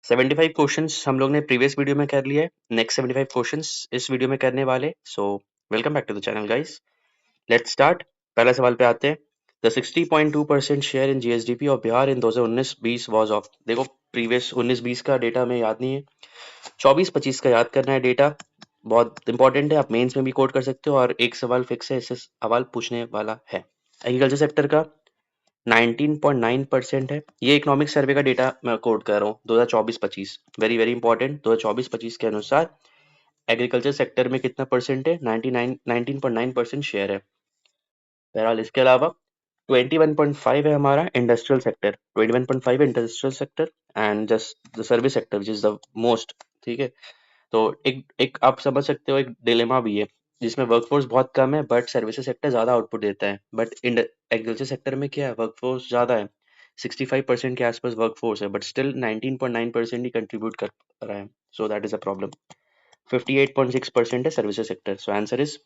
75 questions हम लोग ने प्रीवियस वीडियो में कर लिए। नेक्स्ट 75 क्वेश्चंस इस वीडियो में करने वाले। So welcome back to the channel guys. Let's start. पहला सवाल पे आते हैं। The 60.2% share in GSDP of Bihar in 2019-20 was of. देखो प्रीवियस 19-20 का डेटा हमें याद नहीं है, 24-25 का याद करना है डेटा। बहुत इंपॉर्टेंट है, आप मेंस में भी कोट कर सकते हो और एक सवाल फिक्स है, इससे सवाल पूछने वाला है। एग्रीकल्चर सेक्टर का 19.9% है। ये इकोनॉमिक सर्वे का डेटा मैं कोट कर रहा हूँ 2024-25। Very very important. 2024-25 के अनुसार एग्रीकल्चर सेक्टर में कितना परसेंट है? 19.9% शेयर है। बहरहाल इसके अलावा 21.5 है हमारा इंडस्ट्रियल सेक्टर। 21.5 है industrial sector and just the service sector which is the most. ठीक है, तो एक आप समझ सकते हो, एक डिलेमा भी है जिसमें वर्कफोर्स बहुत कम है बट सर्विसेज सेक्टर ज्यादा आउटपुट देता है। बट एग्रीकल्चर सेक्टर में क्या है, वर्कफोर्स ज्यादा है, 65% के आसपास वर्कफोर्स है, बट स्टिल 19.9% ही कंट्रीब्यूट कर रहा है। सो दैट इज अ प्रॉब्लम। 58.6% है services sector. So answer is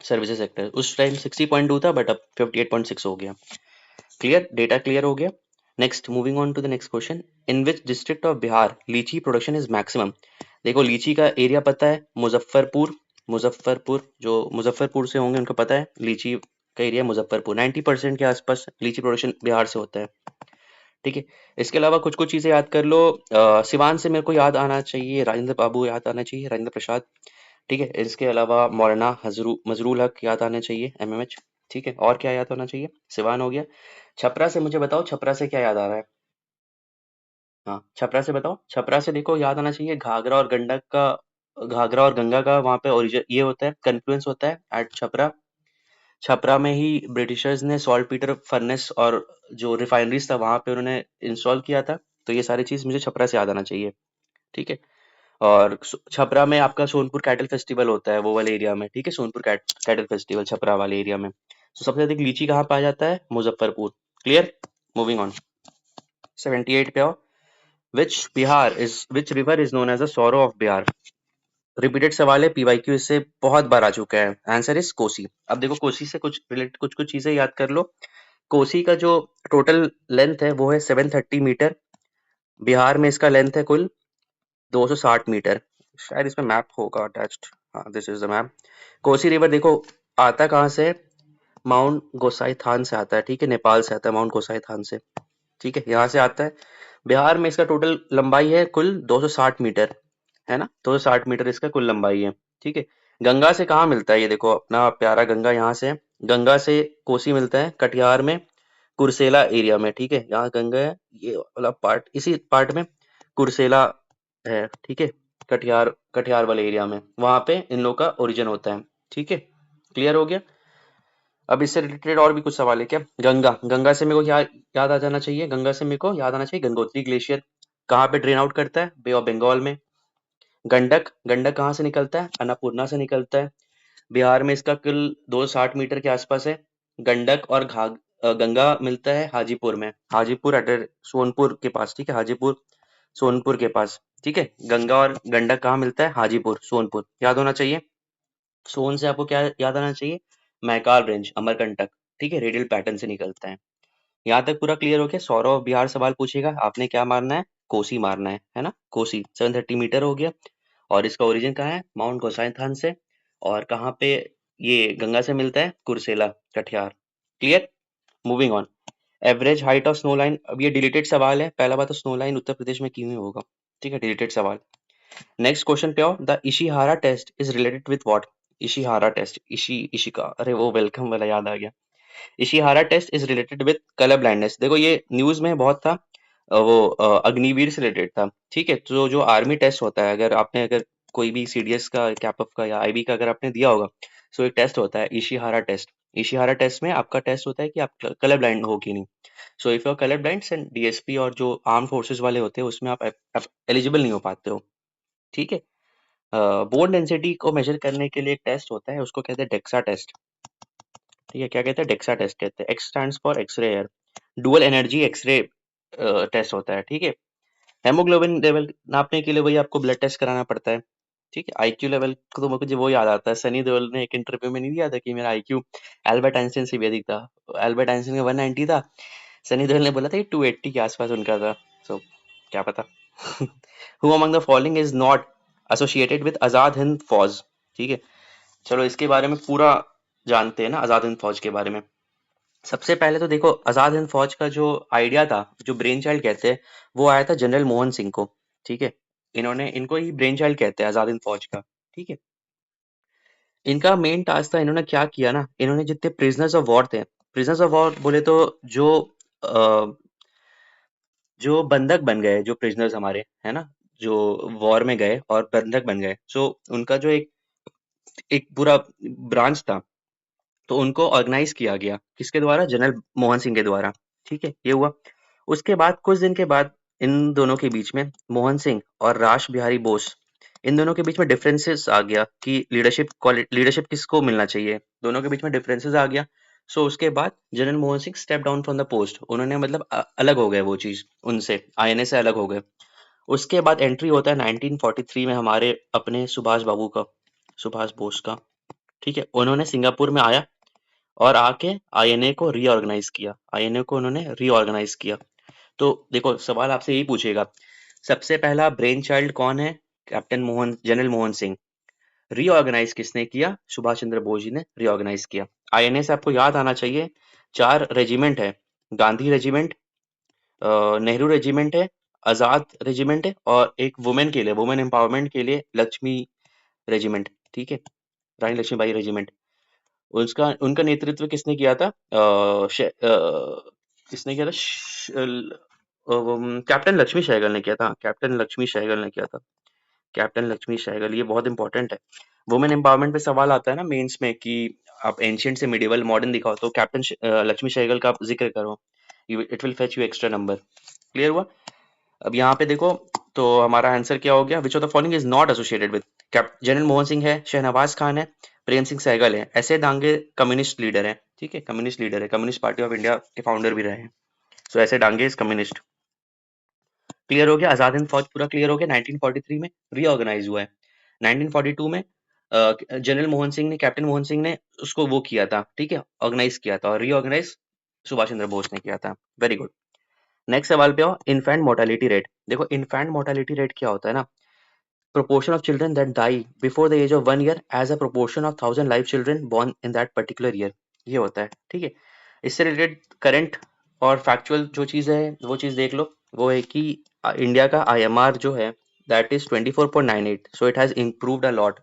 services sector. उस टाइम 60.2 था बट अब 58.6 हो गया। क्लियर, डेटा क्लियर हो गया। Next, moving on to the next question. In which district of Bihar litchi production is maximum. देखो लीची का एरिया पता है, मुजफ्फरपुर। मुजफ्फरपुर, जो मुजफ्फरपुर से होंगे उनको पता है लीची का एरिया मुजफ्फरपुर। 90% के आसपास लीची प्रोडक्शन बिहार से होता है। ठीक है, इसके अलावा कुछ कुछ चीजें याद कर लो। सिवान से मेरे को याद आना चाहिए राजेंद्र बाबू, याद आना चाहिए राजेंद्र प्रसाद। ठीक है, इसके अलावा मौलाना मजरूल हक याद आने चाहिए, एमएमएच। ठीक है, और क्या याद होना चाहिए? सिवान हो गया। छपरा से मुझे बताओ, छपरा से क्या याद आ रहा है? हाँ, छपरा से बताओ। छपरा से देखो याद आना चाहिए घाघरा और गंडक का, घाघरा और गंगा का वहां पे ओरिजिन ये होता है, कन्फ्लुएंस होता है एट छपरा। छपरा में ही ब्रिटिशर्स ने सॉल्ट पीटर फर्नेस और जो रिफाइनरीज था वहां पे उन्होंने इंस्टॉल किया था। तो ये सारी चीज मुझे छपरा से याद आना चाहिए। ठीक है, और छपरा में आपका सोनपुर कैटल फेस्टिवल होता है वो वाले एरिया में। ठीक है, सोनपुर कैटल फेस्टिवल छपरा वाले एरिया में। तो सबसे अधिक लीची कहाँ पाया जाता है? मुजफ्फरपुर। Clear, moving on. 78 पे आओ। Which river is known as the sorrow of Bihar. Repeated सवाल है, पीवाईक्यू इससे बहुत बार आ चुका है। Answer is Kosi. अब देखो कोसी से कुछ रिलेटेड कुछ कुछ चीजें याद कर लो। कोसी का जो टोटल लेंथ है वो है 730 मीटर। बिहार में इसका लेंथ है कुल 260 मीटर। शायद इसमें मैप होगा अटैच्ड। हाँ, this is the map. Kosi river देखो आता कहाँ से? माउंट गोसाई थान से आता है। ठीक है, नेपाल से आता है माउंट गोसाई थान से। ठीक है, यहाँ से आता है। बिहार में इसका टोटल लंबाई है कुल 260 मीटर, है ना? 260 मीटर इसका कुल लंबाई है। ठीक है, गंगा से कहाँ मिलता है? ये देखो अपना प्यारा गंगा यहाँ से है। गंगा से कोसी मिलता है कटिहार में, कुर्सेला एरिया में। ठीक है, यहाँ गंगा है, ये वाला पार्ट, इसी पार्ट में कुर्सेला है। ठीक है, कटिहार कटिहार वाले एरिया में, वहां पे इन लोग का ओरिजिन होता है। ठीक है, क्लियर हो गया। अब इससे रिलेटेड और भी कुछ सवाल है क्या? गंगा, गंगा से मेरे को क्या याद आ जाना चाहिए? गंगा से मेरे को याद आना चाहिए गंगोत्री ग्लेशियर। कहाँ पे ड्रेन आउट करता है? बे ऑफ बंगाल में। गंडक, गंडक कहाँ से निकलता है? अन्नपूर्णा से निकलता है। बिहार में इसका कुल 260 मीटर के आसपास है। गंडक और गंगा मिलता है हाजीपुर में, हाजीपुर अटर सोनपुर के पास। ठीक है, हाजीपुर सोनपुर के पास। ठीक है, गंगा और गंडक कहाँ मिलता है? हाजीपुर सोनपुर, याद होना चाहिए। सोन से आपको क्या याद आना चाहिए? मैकाल रेंज, अमरकंटक। ठीक है, रेडियल पैटर्न से निकलता है। यहाँ तक पूरा क्लियर हो गया? सौरव बिहार सवाल पूछेगा, आपने क्या मारना है? कोसी मारना है ना? कोसी 730 मीटर हो गया। और इसका ओरिजिन कहाँ है? माउंट गोसाइथान से। और कहाँ पे ये गंगा से मिलता है? Kursela, Katihar. Clear, moving on. Average height of snow line. अब ये डिलीटेड सवाल है। पहला बात तो स्नो लाइन उत्तर प्रदेश में क्यों होगा? ठीक है, डिलीटेड सवाल। नेक्स्ट क्वेश्चन पे आओ। The Ishihara test is related with what? Ishihara test, Ishika, अरे वो वेलकम वाला याद आ गया। Ishihara test is related with colour blindness. देखो ये न्यूज में बहुत था। अग्निवीर से रिलेटेड था। ठीक है, तो जो आर्मी टेस्ट होता है, अगर कोई भी सीडीएस का, कैपअप का या आईबी का अगर आपने दिया होगा, सो एक टेस्ट होता है इशिहारा टेस्ट। इशिहारा टेस्ट में आपका टेस्ट होता है कि आप कलर ब्लाइंड हो कि नहीं। So if you are colour blind and DSP और जो आर्म फोर्सेस वाले होते हैं उसमें आप एलिजिबल नहीं हो पाते हो। ठीक है, बोन डेंसिटी को मेजर करने के लिए एक टेस्ट होता है, उसको कहते हैं डेक्सा टेस्ट। ठीक है, क्या कहते हैं? डेक्सा टेस्ट कहते हैं। X stands for X ray air. Dual energy X ray test होता है। ठीक है, हेमोग्लोबिन लेवल नापने के लिए वही आपको ब्लड टेस्ट कराना पड़ता है। ठीक है, आईक्यू लेवल को तो मुझे वो याद आता है, सनी देओल ने एक इंटरव्यू में नहीं दिया था कि मेरा आईक्यू एल्बर्ट आइंस्टाइन से भी अधिक था। एल्बर्ट आइंस्टाइन का 190 था, सनी देओल ने बोला था कि 280 के आसपास उनका था। सो क्या पता। Who among the following is not associated with Azad Hind फौज? ठीक है, चलो इसके बारे में पूरा जानते हैं ना, आजाद हिंद फौज के बारे में। सबसे पहले तो देखो, आजाद हिंद फौज का जो आइडिया था, जो ब्रेन चाइल्ड कहते हैं, वो आया था जनरल मोहन सिंह को। ठीक है, इनको ही ब्रेन चाइल्ड कहते हैं आजाद हिंद फौज का। ठीक है, इनका मेन टास्क था, इन्होंने क्या किया ना, इन्होंने जितने प्रिजनर्स ऑफ वॉर थे, प्रिजनर्स ऑफ वॉर बोले तो जो अ, जो बंधक बन गए, जो प्रिजनर्स हमारे है ना, जो वॉर में गए और बंधक बन गए, सो उनका जो एक एक पूरा ब्रांच था, तो उनको ऑर्गेनाइज किया गया किसके द्वारा? जनरल मोहन सिंह के द्वारा। ठीक है, ये हुआ। उसके बाद कुछ दिन के बाद इन दोनों के बीच में, मोहन सिंह और रास बिहारी बोस, इन दोनों के बीच में डिफरेंसेस आ गया कि लीडरशिप किसको मिलना चाहिए। दोनों के बीच में डिफरेंसेस आ गया। सो उसके बाद general Mohan Singh step down from the post, उन्होंने मतलब अलग हो गए, वो चीज उनसे, आईएनए से अलग हो गए। उसके बाद एंट्री होता है 1943 में हमारे अपने सुभाष बाबू का, सुभाष बोस का। ठीक है, उन्होंने सिंगापुर में आया और आके आईएनए को रीऑर्गेनाइज किया, आईएनए को उन्होंने रीऑर्गेनाइज किया। तो देखो, सवाल आपसे यही पूछेगा, सबसे पहला ब्रेन चाइल्ड कौन है? Captain Mohan, general Mohan Singh. Reorganize किसने किया? सुभाष चंद्र बोस जी ने रीऑर्गेनाइज किया। आईएनए से आपको याद आना चाहिए, 4 रेजिमेंट है, गांधी रेजिमेंट, नेहरू रेजिमेंट है, आजाद रेजिमेंट है, और एक वुमेन के लिए, वुमेन एम्पावरमेंट के लिए लक्ष्मी रेजिमेंट। ठीक है, रानी लक्ष्मीबाई रेजिमेंट। उसका उनका नेतृत्व किसने किया था? किसने किया था? कैप्टन लक्ष्मी सहगल ने किया था। कैप्टन लक्ष्मी सहगल ने किया था, कैप्टन लक्ष्मी सहगल। ये बहुत इंपॉर्टेंट है। वुमेन एम्पावरमेंट पे सवाल आता है ना मेंस में कि आप एंशियंट से मिडिवल मॉडर्न दिखाओ, तो कैप्टन लक्ष्मी सहगल का आप जिक्र करो, it will fetch you extra number. Clear हुआ? अब यहाँ पे देखो, तो हमारा आंसर क्या हो गया? विच of the following is not associated with? General Mohan Singh है, शहनवाज खान है, प्रेम सिंह सहगल है, ऐसे डांगे कम्युनिस्ट लीडर है। ठीक है, कम्युनिस्ट लीडर है, कम्युनिस्ट पार्टी ऑफ इंडिया के फाउंडर भी रहे हैं। सो ऐसे डांगे इज कम्युनिस्ट। क्लियर हो गया? आजाद हिंद फौज पूरा क्लियर हो गया। 1943 में रीऑर्गेनाइज हुआ है। 1942 में जनरल मोहन सिंह ने, कैप्टन मोहन सिंह ने उसको वो किया था, ठीक है, ऑर्गेनाइज किया था, और रीऑर्गेनाइज सुभाष चंद्र बोस ने किया था। Very good. नेक्स्ट सवाल पे आओ, इन्फेंट मोर्टेलिटी रेट। देखो, इन्फेंट मोर्टेलिटी रेट क्या होता है ना, proportion of children that die before the age of 1 year as a proportion of 1000 live children born in that particular year, ये होता है। ठीक है, इससे रिलेटेड करंट और फैक्चुअल जो चीज़ है, वो चीज़ देख लो। वो है कि इंडिया का आईएमआर जो है, that is 24.98, so it has improved a lot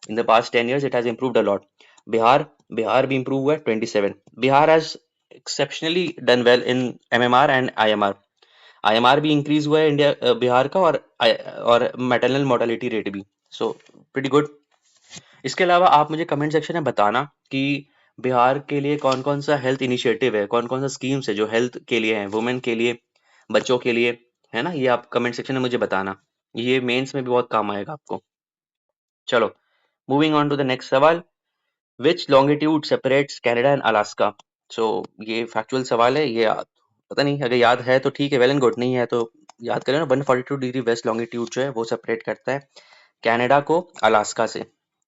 in the past 10 years, it has improved a lot. Bihar Bihar भी इम्प्रूव हुआ है, 27। Bihar has exceptionally done well in MMR and IMR. IMR भी इंक्रीज हुआ है इंडिया, बिहार का, और मैटरनल मोर्टेलिटी रेट भी। So pretty good. इसके अलावा आप मुझे कमेंट सेक्शन में बताना कि बिहार के लिए कौन कौन सा हेल्थ इनिशिएटिव है, कौन कौन सा स्कीम्स है जो हेल्थ के लिए है, वुमेन के लिए, बच्चों के लिए, है ना। ये आप कमेंट सेक्शन में मुझे बताना, ये मेंस में भी बहुत काम आएगा आपको। चलो, moving on to the next सवाल, which longitude separates Canada and Alaska? So ये फैक्चुअल सवाल है, ये पता नहीं, अगर याद है तो ठीक है, वेल एंड गुड, नहीं है तो याद करें ना। 142 डिग्री वेस्ट लॉन्गिट्यूड जो है वो सेपरेट करता है कनाडा को अलास्का से।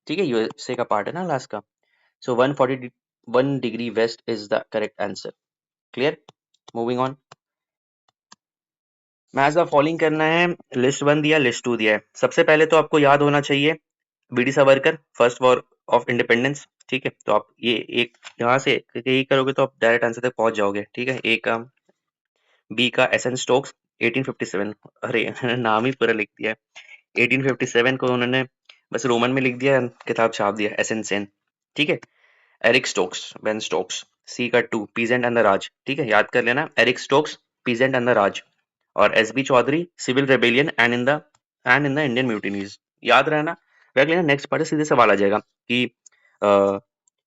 ठीक है, यूएसए का पार्ट है ना Alaska. So 141 degree west is the correct answer. Clear? Moving on. Match the following करना है, लिस्ट 1 दिया, लिस्ट 2 दिया है। सबसे पहले तो आपको याद होना चाहिए BD Savarkar, first war of independence. ठीक है, तो आप ये एक यहाँ से यही करोगे तो आप डायरेक्ट आंसर तक पहुंच जाओगे। ठीक है, ए का, बी का एस एन स्टोक्स, 1857। अरे नाम ही पूरा लिख दिया है। 1857 को उन्होंने बस रोमन में लिख दिया, किताब छाप दिया, एस एन सेन। ठीक है, एरिक स्टोक्स, बेन स्टोक्स। सी का 2, पीजेंट एंड द राज। ठीक है, याद कर लेना, Eric Stokes, peasant and the Raj. और S B Chaudhuri, civil rebellion and in the Indian mutinies. याद रहना। रख लेना, नेक्स्ट पार्ट सीधे सवाल आ जाएगा कि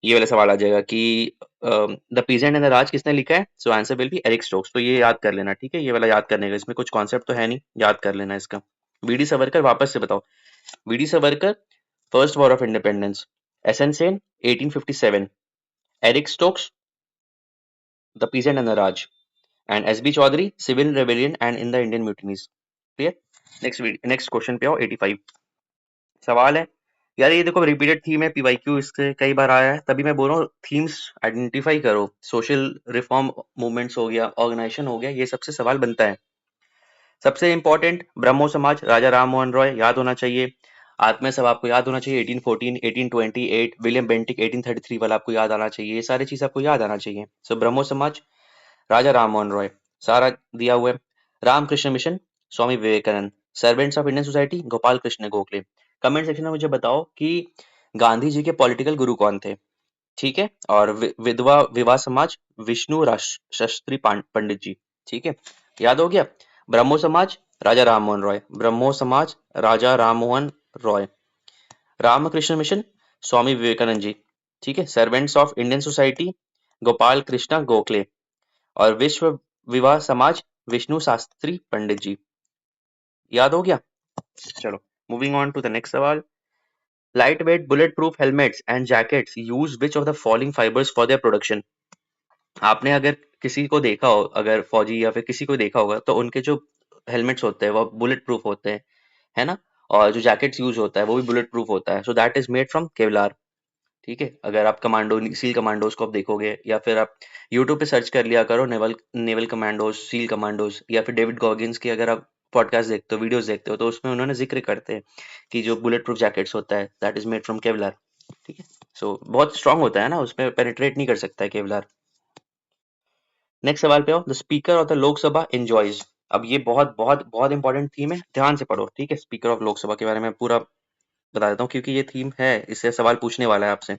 ये वाला सवाल आ जाएगा कि the peasant and the Raj किसने लिखा है? So answer will be Eric Stokes. तो ये याद कर लेना, ठीक है, ये वाला याद करने का, इसमें कुछ कॉन्सेप्ट तो है नहीं, याद कर लेना इसका। वीडी सावरकर, वापस से बताओ, VD Savarkar, first war of independence, S N Sen, 1857, Eric Stokes, the peasant and the Raj, and S B Chaudhuri, civil rebellion and in the Indian mutinies. Clear? Next question पे आओ, 85 सवाल है। यार ये देखो, रिपीटेड थीम है, पीवाईक्यू इससे कई बार आया है, तभी मैं बोल रहा हूँ थीम्स आइडेंटिफाई करो। सोशल रिफॉर्म मूवमेंट्स हो गया, ऑर्गेनाइजेशन हो गया, ये सबसे सवाल बनता है। सबसे इंपॉर्टेंट ब्रह्मो समाज, राजा राम मोहन रॉय याद होना चाहिए। आत्मीय सभा आपको याद होना चाहिए, 1814, 1828, विलियम बेंटिक 1833 वाला आपको याद आना चाहिए। ये सारी चीज आपको याद आना चाहिए। सो ब्रह्मो समाज, राजा राम मोहन रॉय, सारा दिया हुआ है। Ramakrishna mission, Swami Vivekananda. Servants of Indian society, Gopal Krishna Gokhale. Comment section में मुझे बताओ कि गांधी जी के पॉलिटिकल गुरु कौन थे, ठीक है। और विधवा विवाह समाज, विष्णु शास्त्री पंडित जी, ठीक है। याद हो गया। ब्रह्मो समाज, राजा राम मोहन रॉय। ब्रह्मो समाज, राजा राम मोहन रॉय। रामकृष्ण मिशन, स्वामी विवेकानंद जी, ठीक है। Servants of Indian society, Gopal Krishna Gokhale. और विश्व विवाह समाज, विष्णु शास्त्री पंडित जी। याद हो गया। चलो, moving on to the next सवाल। Light weight bullet proof helmets and jackets use which of the following fibres for their production. आपने अगर किसी को देखा हो, अगर फौजी या फिर किसी को देखा होगा, तो उनके जो हेलमेट्स होते हैं वो बुलेट प्रूफ होते हैं, है ना। और जो जैकेट्स यूज होता है वो भी बुलेट प्रूफ होता है। सो that is made from Kevlar, ठीक है। अगर आप कमांडो सील कमांडोज को आप देखोगे, या फिर आप यूट्यूब पे सर्च कर लिया करो naval naval commandos, seal commandos, या फिर डेविड गॉगिंस की अगर आप पॉडकास्ट देखते हो, वीडियोस देखते हो, तो उसमें उन्होंने जिक्र करते हैं कि जो बुलेट प्रूफ जैकेट्स होता है that is made from Kevlar, ठीक है। सो बहुत स्ट्रांग होता है ना, उसमें पेनिट्रेट नहीं कर सकता है केवलार। नेक्स्ट सवाल पे आओ। The speaker of the Lok Sabha enjoys. अब ये बहुत बहुत बहुत इंपॉर्टेंट थीम है, ध्यान से पढ़ो, ठीक है। स्पीकर ऑफ लोकसभा के बारे में पूरा बता देता हूँ, क्योंकि ये थीम है, इससे सवाल पूछने वाला है आपसे।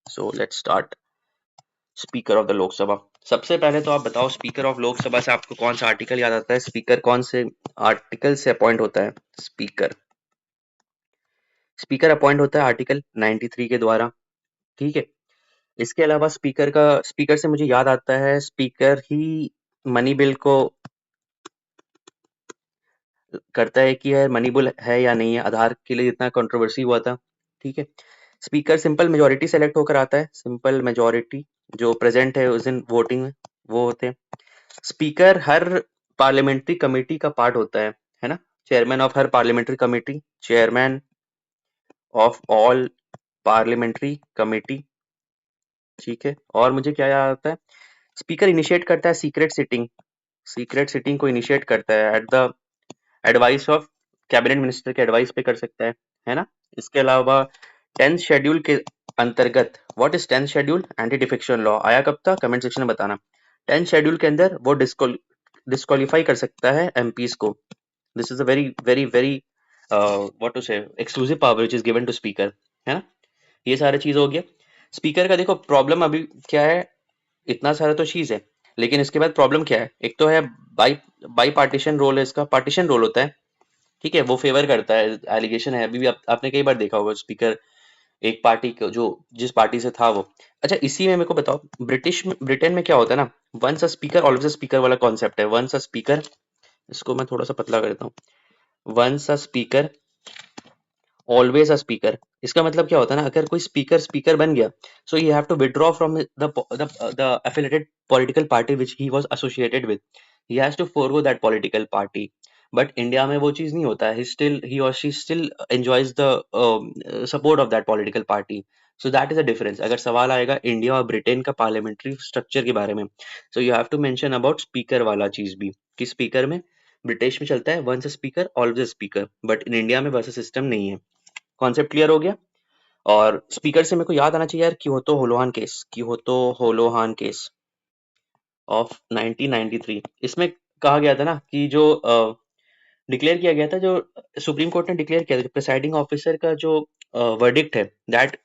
So let's start. Speaker of the Lok Sabha. सबसे पहले तो आप बताओ, स्पीकर ऑफ लोकसभा से आपको कौन सा आर्टिकल याद आता है? स्पीकर कौन से आर्टिकल से अपॉइंट होता है? स्पीकर स्पीकर अपॉइंट होता है आर्टिकल 93 के द्वारा, ठीक है। इसके अलावा स्पीकर से मुझे याद आता है, स्पीकर ही मनी बिल को करता है कि यार मनी बिल है या नहीं है। आधार के लिए इतना कंट्रोवर्सी हुआ था, ठीक है। स्पीकर सिंपल मेजोरिटी सेलेक्ट होकर आता है, सिंपल मेजोरिटी जो प्रेजेंट है उस दिन वोटिंग में वो होते हैं। स्पीकर हर पार्लियामेंट्री कमेटी का पार्ट होता है ना। Chairman of her parliamentary committee, chairman of all parliamentary committee, ठीक है। और मुझे क्या याद आता है, स्पीकर इनिशिएट करता है सीक्रेट सिटिंग को इनिशिएट करता है at the advice of cabinet minister के एडवाइस पे कर सकता है ना। इसके अलावा 10th शेड्यूल के अंतर्गत, what is 10th schedule? Anti defection law आया कब था? कमेंट सेक्शन में बताना। 10th शेड्यूल के अंदर वो डिस्क्वालीफाई कर सकता है एमपीज को। This is a very very very what to say exclusive power which is given to speaker, है ना। ये सारी चीज हो गया। स्पीकर का देखो प्रॉब्लम अभी क्या है, इतना सारा तो चीज है, लेकिन इसके बाद प्रॉब्लम क्या है? एक तो है बाई बाई पार्टीशन रोल है, इसका पार्टीशन रोल होता है, ठीक है। वो फेवर करता है, एलिगेशन है, अभी भी आपने कई बार देखा होगा स्पीकर एक पार्टी को, जो जिस पार्टी से था वो। अच्छा, इसी में मेरे को बताओ, ब्रिटेन में क्या होता है ना, once a speaker always a speaker वाला कॉन्सेप्ट है। वंस अ स्पीकर, इसको मैं थोड़ा सा पतला करता हूँ। Once a speaker always a speaker, इसका मतलब क्या होता है ना, अगर कोई स्पीकर स्पीकर बन गया, so you have to withdraw from the affiliated political party which he was associated with. He has to forgo that political party. But India में वो चीज नहीं होता है, ही और she still enjoys the support of that political party. So that is a difference. अगर सवाल आएगा इंडिया और ब्रिटेन का पार्लियामेंट्री स्ट्रक्चर के बारे में, so you have to mention about speaker वाला चीज भी, कि स्पीकर में ब्रिटिश में चलता है once speaker always speaker, but in India में वैसा सिस्टम नहीं है। कॉन्सेप्ट क्लियर हो गया। और स्पीकर से मेरे को याद आना चाहिए यार, क्योतो होलोहान केस ऑफ 1993। इसमें कहा गया था ना कि जो डिक्लेयर किया गया था, जो सुप्रीम कोर्ट ने डिक्लेयर किया था, प्रिसाइडिंग ऑफिसर का जो वर्डिक्ट है, दैट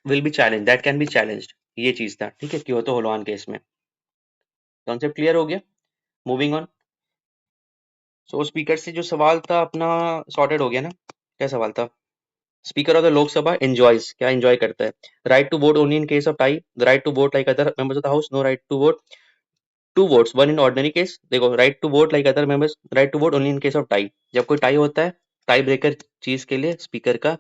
कैन बी चैलेंज्ड। ये चीज था, ठीक है, क्योतो होलोहान केस में। कॉन्सेप्ट क्लियर हो गया। Moving on. सो स्पीकर से जो सवाल था अपना सॉर्टेड हो गया ना। क्या सवाल था? Speaker of the Lok Sabha enjoys, क्या एंजॉय करता है? Right to vote only in case of tie, the right to vote like other members of the house, no right to vote, two votes one in ordinary case. देखो, right to vote like other members, right to vote only in case of tie, जब कोई tie होता है, tie breaker चीज के लिए speaker का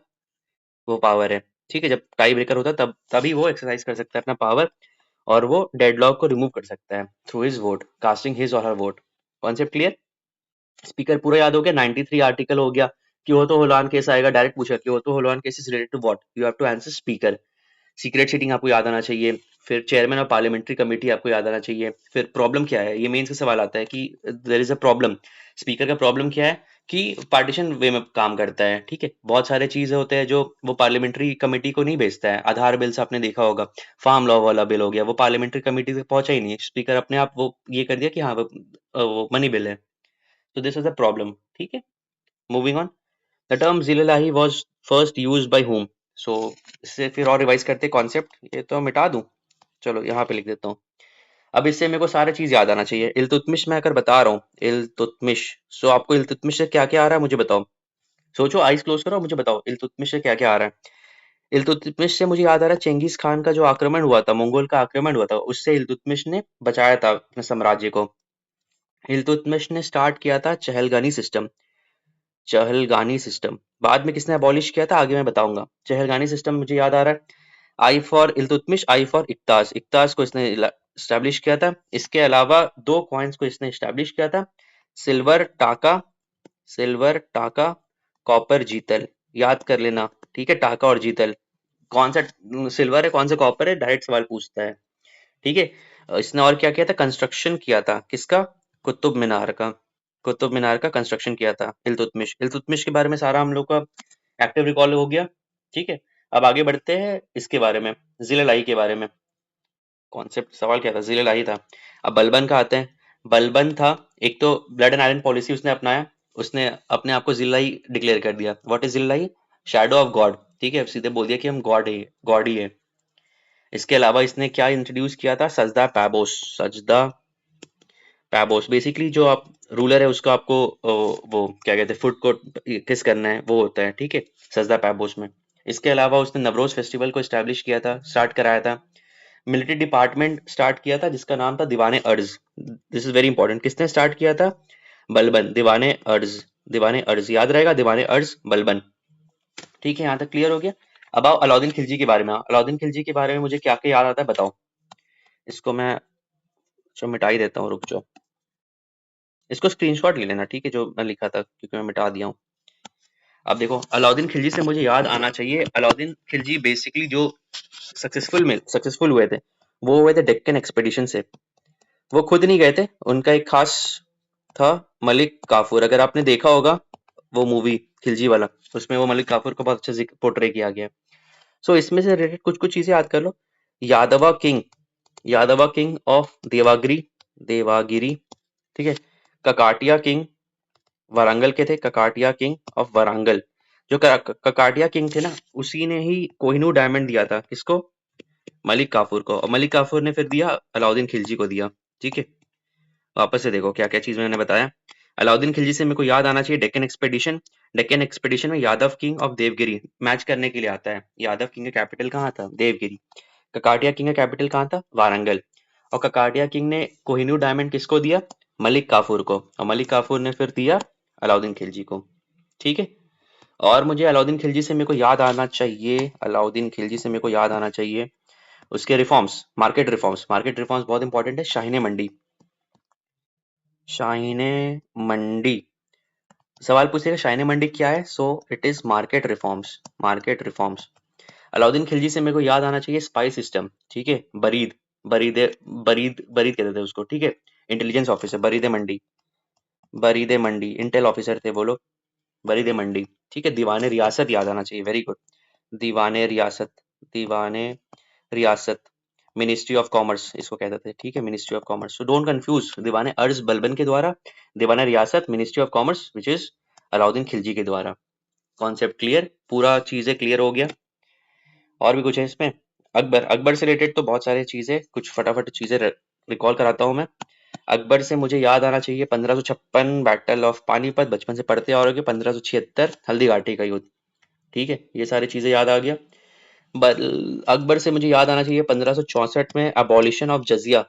वो पावर है, ठीक है। जब टाई ब्रेकर होता है तब तभी वो एक्सरसाइज कर सकता है अपना पावर, और वो डेडलॉक को रिमूव कर सकता है through his vote, casting his और her vote. Concept clear. Speaker पूरा याद हो गया। 93 आर्टिकल हो गया। क्योतो होलोहान केस आएगा, डायरेक्ट पूछा Kihoto Hollohan case is related to what, you have to answer speaker. Secret sitting आपको याद आना चाहिए। फिर चेयरमैन ऑफ पार्लियामेंट्री कमेटी आपको याद आना चाहिए। फिर प्रॉब्लम क्या है, ये मेन से सवाल आता है कि there is a problem. Speaker का प्रॉब्लम क्या है कि पार्टीशन वे में काम करता है, ठीक है। बहुत सारे चीजें होते हैं जो वो पार्लियामेंट्री कमेटी को नहीं भेजता है। आधार बिल से आपने देखा होगा, फार्म लॉ वाला बिल हो गया, वो पार्लियामेंट्री कमेटी तक पहुंचा ही नहीं, स्पीकर अपने आप वो ये कर दिया कि हाँ वो मनी बिल है। तो दिस इज अ प्रॉब्लम, ठीक है। मूविंग ऑन, द टर्म जिलेलाही was first used by whom? So इससे फिर और रिवाइज करते कॉन्सेप्ट, ये तो मिटा दूं, चलो यहाँ पे लिख देता हूँ। अब इससे मेरे को सारी चीज याद आना चाहिए। इल्तुतमिश मैं अगर बता रहा हूँ, इल्तुतमिश, सो आपको इल्तुतमिश से क्या क्या आ रहा है मुझे बताओ। सोचो, आइज क्लोज करो, मुझे बताओ इल्तुतमिश से क्या क्या आ रहा है। इल्तुतमिश से मुझे याद आ रहा है चेंगिस खान का जो आक्रमण हुआ था, मंगोल का आक्रमण हुआ था, उससे इल्तुतमिश ने बचाया था अपने साम्राज्य को। इल्तुतमिश ने स्टार्ट किया था चहलगानी सिस्टम। चहलगानी सिस्टम बाद में किसने अबॉलिश किया था, आगे मैं बताऊंगा। चहलगानी सिस्टम मुझे याद आ रहा है। I for Iltutmish, I for इक्ताज, इक्ताज को इसने स्टैब्लिश किया था। इसके अलावा दो कॉइन्स को इसने स्टैब्लिश किया था, सिल्वर टाका, सिल्वर टाका, कॉपर जीतल, याद कर लेना, ठीक है। टाका और जीतल, कौन सा सिल्वर है कौन सा कॉपर है, डायरेक्ट सवाल पूछता है, ठीक है। इसने और क्या किया था, कंस्ट्रक्शन किया था किसका, कुतुब मीनार का, कुतुब मीनार का कंस्ट्रक्शन किया था इल्तुतमिश। इल्तुतमिश के बारे में सारा हम लोग का एक्टिव रिकॉल हो गया, ठीक है। अब आगे बढ़ते हैं इसके बारे में, जिलेलाई के बारे में। कॉन्सेप्ट सवाल क्या था, जिलेलाई था। अब बलबन का आते हैं। बलबन था, एक तो ब्लड एंड आयरन पॉलिसी उसने अपनाया, उसने अपने आप को जिलाई डिक्लेयर कर दिया। व्हाट इज जिलाई, शैडो ऑफ गॉड, ठीक है, सीधे बोल दिया कि हम गॉड है, गॉड ही है। इसके अलावा इसने क्या इंट्रोड्यूस किया था, सजदा पैबोस, सजदा पैबोस, बेसिकली जो आप रूलर है उसको आपको वो क्या कहते हैं फुट को किस करना है वो होता है, ठीक है, सजदा पैबोस में। इसके अलावा उसने नवरोज फेस्टिवल को स्टैब्लिश किया था, स्टार्ट कराया था। मिलिट्री डिपार्टमेंट स्टार्ट किया था जिसका नाम था दीवाने अर्ज। दिस इज वेरी इंपॉर्टेंट, किसने स्टार्ट किया था, बलबन, दीवाने अर्ज, दीवाने अर्ज याद रहेगा, दीवाने अर्ज बलबन, ठीक है। यहाँ तक क्लियर हो गया। अब आओ अलाउद्दीन खिलजी के बारे में। अलाउद्दीन खिलजी के बारे में मुझे क्या क्या याद आता है बताओ। इसको मैं जो मिटा ही देता हूँ, रुक जाओ, इसको स्क्रीनशॉट ले लेना, ठीक है, जो मैं लिखा था, क्योंकि मैं मिटा दिया हूँ। अब देखो, अलाउद्दीन खिलजी से मुझे याद आना चाहिए, अलाउद्दीन खिलजी बेसिकली जो सक्सेसफुल हुए थे, वो हुए थे डेक्कन एक्सपेडिशन से। वो खुद नहीं गए थे, उनका एक खास था मलिक काफूर, अगर आपने देखा होगा वो मूवी खिलजी वाला, उसमें वो मलिक काफूर को बहुत अच्छे से पोर्ट्रे किया गया। सो इसमें से रिलेटेड कुछ कुछ चीजें याद कर लो। यादवा किंग, यादवा किंग ऑफ देवागिरी, देवागिरी, ठीक है। ककाटिया किंग, वारंगल के थे, ककाटिया किंग ऑफ वारंगल। जो ककाटिया किंग थे ना, उसी ने ही कोहिनूर डायमंड दिया था, किसको, मलिक काफूर को, और मलिक काफूर ने फिर दिया अलाउद्दीन खिलजी को दिया, ठीक है। वापस से देखो क्या क्या चीज मैंने बताया। अलाउद्दीन खिलजी से मेरे को याद आना चाहिए डेक्कन एक्सपेडिशन। डेक्कन एक्सपेडिशन में Yadav king of Devagiri march करने के लिए आता है। यादव किंग का कैपिटल कहाँ था, देवगिरी। ककाटिया किंग का कैपिटल कहाँ था, वारंगल। और ककाटिया किंग ने कोहिनूर डायमंड किसको दिया, मलिक काफूर को, और मलिक काफूर ने फिर दिया अलाउद्दीन खिलजी को, ठीक है। और मुझे अलाउद्दीन खिलजी से मेरे को याद आना चाहिए, अलाउद्दीन खिलजी से मेरे को याद आना चाहिए उसके reforms, market reforms, market reforms बहुत इंपॉर्टेंट है। शाहीने मंडी, शाहीने मंडी, सवाल पूछेगा शाहीने मंडी क्या है, so it is market reforms, market reforms. Alauddin Khilji से मेरे को याद आना चाहिए स्पाई सिस्टम, ठीक है, बरीद, बरीदे, बरीद कहते थे उसको, ठीक है, इंटेलिजेंस ऑफिसर, बरीदे मंडी, बरीदे मंडी, इंटेल ऑफिसर थे वो लोग, बरीदे मंडी, ठीक है। दीवाने रियासत याद आना चाहिए, वेरी गुड, दीवाने रियासत, दीवाने रियासत, मिनिस्ट्री ऑफ कॉमर्स इसको कहते थे, ठीक है, ministry of commerce. So don't confuse, दीवाने अर्ज बलबन के द्वारा, दीवाना रियासत ministry of commerce which is Alauddin Khilji के द्वारा। कॉन्सेप्ट क्लियर, पूरा चीजें क्लियर हो गया। और भी कुछ है इसमें, अकबर, अकबर से रिलेटेड तो बहुत सारी चीजें, कुछ फटाफट चीजें रिकॉल कराता हूँ मैं। अकबर से मुझे याद आना चाहिए 1556 बैटल ऑफ पानीपत, बचपन से पढ़ते आ रहे हो, 1576 हल्दी घाटी का युद्ध, ठीक है, ये सारी चीजें याद आ गया। अकबर से मुझे याद आना चाहिए 1564 में अबॉलिशन ऑफ जजिया,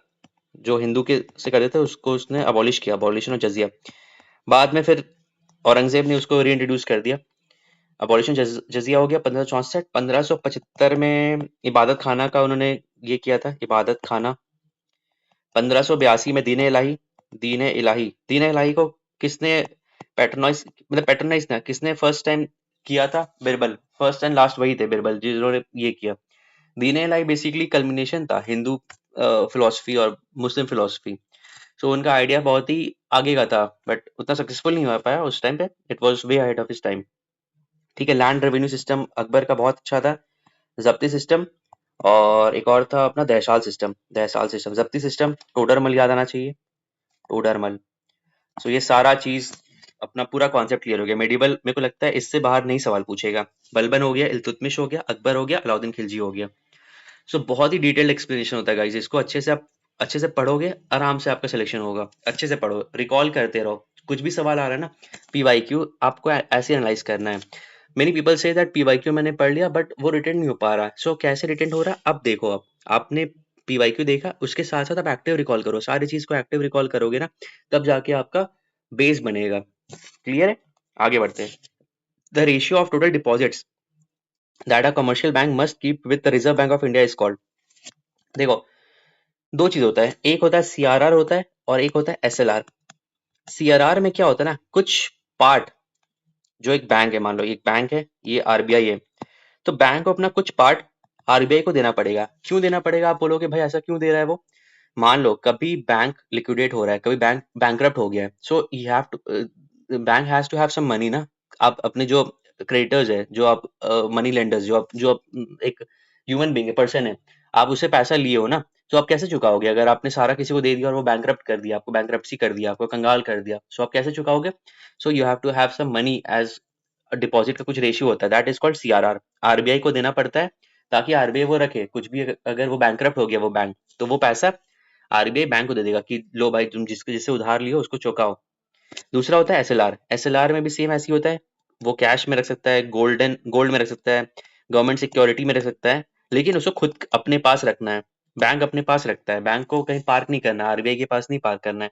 जो हिंदू के से करते थे उसको उसने अबॉलिश किया, अबॉलिशन ऑफ जजिया। बाद में फिर औरंगजेब ने उसको रीइंट्रोड्यूस कर दिया, अबॉलिशन जजिया हो गया 1564। 1575 में इबादत खाना का उन्होंने ये किया था, इबादत खाना। 1582 में दीन इलाही, दीन इलाही, दीन इलाही को किसने पैटर्नाइज, मतलब पैटर्नाइज ना, किसने फर्स्ट टाइम किया था, बिरबल, फर्स्ट एंड लास्ट वही थे बिरबल जिन्होंने ये किया। दीन इलाही बेसिकली कल्मिनेशन था हिंदू फिलोसफी और मुस्लिम फिलोसफी। सो उनका आइडिया बहुत ही आगे का था, बट उतना सक्सेसफुल नहीं हो पाया उस टाइम पे। It was way ahead of his time. ठीक है, लैंड रेवेन्यू सिस्टम अकबर का बहुत अच्छा था, जब्ती सिस्टम, और एक और था अपना दहसाल सिस्टम। दहसाल सिस्टम, जब्ती सिस्टम, टोडरमल याद आना चाहिए, टोडरमल। सो ये सारा चीज अपना पूरा कॉन्सेप्ट क्लियर हो गया। मेडिवल मेरे को लगता है इससे बाहर नहीं सवाल पूछेगा। बलबन हो गया, इल्तुतमिश हो गया, अकबर हो गया, अलाउद्दीन खिलजी हो गया। सो बहुत ही डिटेल्ड एक्सप्लेनेशन होता है गाइस, इसको अच्छे से आप अच्छे से पढ़ोगे, आराम से आपका सिलेक्शन होगा। अच्छे से पढ़ो, रिकॉल करते रहो, कुछ भी सवाल आ रहा है ना पीवाईक्यू, आपको ऐसे एनालाइज करना है। Many people say that PYQ मैंने पढ़ लिया बट वो रिटेंड नहीं हो पा रहा है। सो कैसे रिटेंड हो रहा है अब देखो। अब आपने पीवाईक्यू देखा, उसके साथ साथ आप एक्टिव रिकॉल करो, सारी चीज को एक्टिव रिकॉल करोगे ना, तब जाके आपका बेस बनेगा। क्लियर है? आगे बढ़ते हैं। The ratio of total deposits that a commercial bank must keep with the reserve bank of India is called. देखो, दो चीज होता है, एक होता है सीआरआर होता है और एक होता है एसएलआर। सीआरआर में क्या होता है ना, कुछ पार्ट, जो एक बैंक है, मान लो एक बैंक है, ये आरबीआई है, तो बैंक को अपना कुछ पार्ट आरबीआई को देना पड़ेगा। क्यों देना पड़ेगा, आप बोलोगे भाई ऐसा क्यों दे रहा है वो। मान लो कभी बैंक लिक्विडेट हो रहा है, कभी बैंक बैंकरप्ट हो गया है, so you have to, bank has to have some money ना। आप अपने जो क्रेडिटर्स है, जो आप मनी लेंडर्स, जो आप एक ह्यूमन बीइंग है, पर्सन है, आप उससे पैसा लिए हो ना, तो आप कैसे चुकाओगे? अगर आपने सारा किसी को दे दिया और वो बैंकरप्ट कर दिया, आपको बैंकरप्सी कर दिया, आपको कंगाल कर दिया, सो आप कैसे चुकाओगे? So you have to have some money as deposit का कुछ रेशियो होता है, that is called CRR. RBI को देना पड़ता है ताकि आरबीआई वो रखे, कुछ भी अगर वो बैंकरप्ट हो गया वो बैंक, तो वो पैसा आरबीआई बैंक को दे देगा कि लो भाई तुम जिसके जिससे उधार लियो उसको चुकाओ। दूसरा होता है एसएलआर। एसएलआर में भी सेम ऐसी होता है, वो कैश में रख सकता है, गोल्ड में रख सकता है, गवर्नमेंट सिक्योरिटी में रख सकता है, लेकिन उसको खुद अपने पास रखना है। बैंक अपने पास रखता है, बैंक को कहीं पार्क नहीं करना, आरबीआई के पास नहीं पार्क करना है,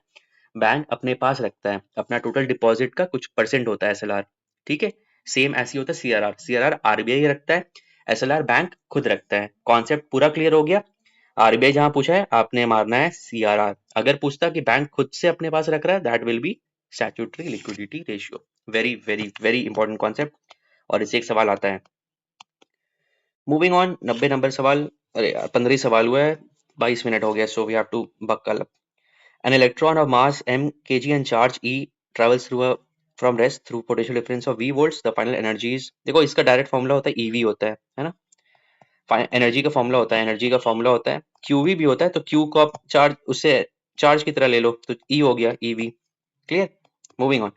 बैंक अपने पास रखता है। अपना टोटल डिपॉजिट का कुछ परसेंट होता है एसएलआर। ठीक है, सेम ऐसी होता है सीआरआर। सीआरआर आरबीआई रखता है, एसएलआर बैंक खुद रखता है। कॉन्सेप्ट पूरा क्लियर हो गया। आरबीआई जहां पूछा है आपने मारना है सीआरआर। अगर पूछता कि बैंक खुद से अपने पास रख रहा है, that will be statutory liquidity ratio. Very very very important concept, और इससे एक सवाल आता है। मूविंग ऑन, 90 नंबर सवाल, अरे 15 सवाल हुआ है, 22 मिनट हो गया, so we have to buckle up. An electron of mass m kg and charge E travels through a from rest through potential difference of V volts. The final energy is, देखो इसका direct formula होता है EV होता है ना। Energy का formula होता है, एनर्जी का फॉर्मूला होता है QV भी होता है, तो Q को आप चार्ज, उससे चार्ज की तरह ले लो, तो E हो गया EV। Clear? Moving on.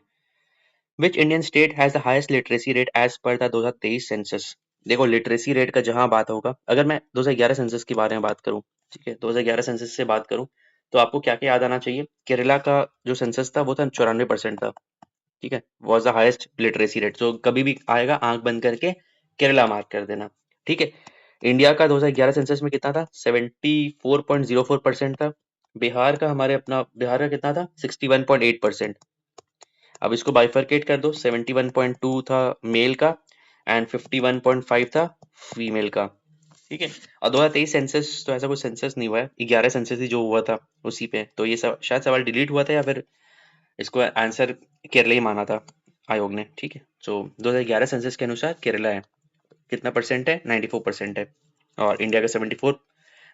Which Indian state has the highest literacy rate as per the 2023 census. देखो लिटरेसी रेट का जहां बात होगा, अगर मैं 2011 सेंसस के बारे में बात करूं, ठीक है, 2011 सेंसस से बात करूं, तो आपको क्या क्या याद आना चाहिए। केरला का जो सेंसस था वो था 94% था। ठीक है, was the highest literacy rate. तो कभी भी आएगा आंख बंद करके केरला मार्क कर देना। ठीक है, इंडिया का 2011 सेंसस में कितना था, 74.04% था। बिहार का, हमारे अपना बिहार का कितना था, 61.8%। अब इसको बाइफरकेट कर दो, 71.2 था मेल का एंड 51.5 था फीमेल का। ठीक है, और 2023 सेंसस तो ऐसा कुछ सेंसस नहीं हुआ है, 11 सेंसस ही जो हुआ था उसी पे, तो ये सब शायद सवाल डिलीट हुआ था या फिर इसको आंसर केरला ही माना था आयोग ने। ठीक है, सो 2011 सेंसस के अनुसार केरला है, कितना परसेंट है, 94% है, और इंडिया का 74,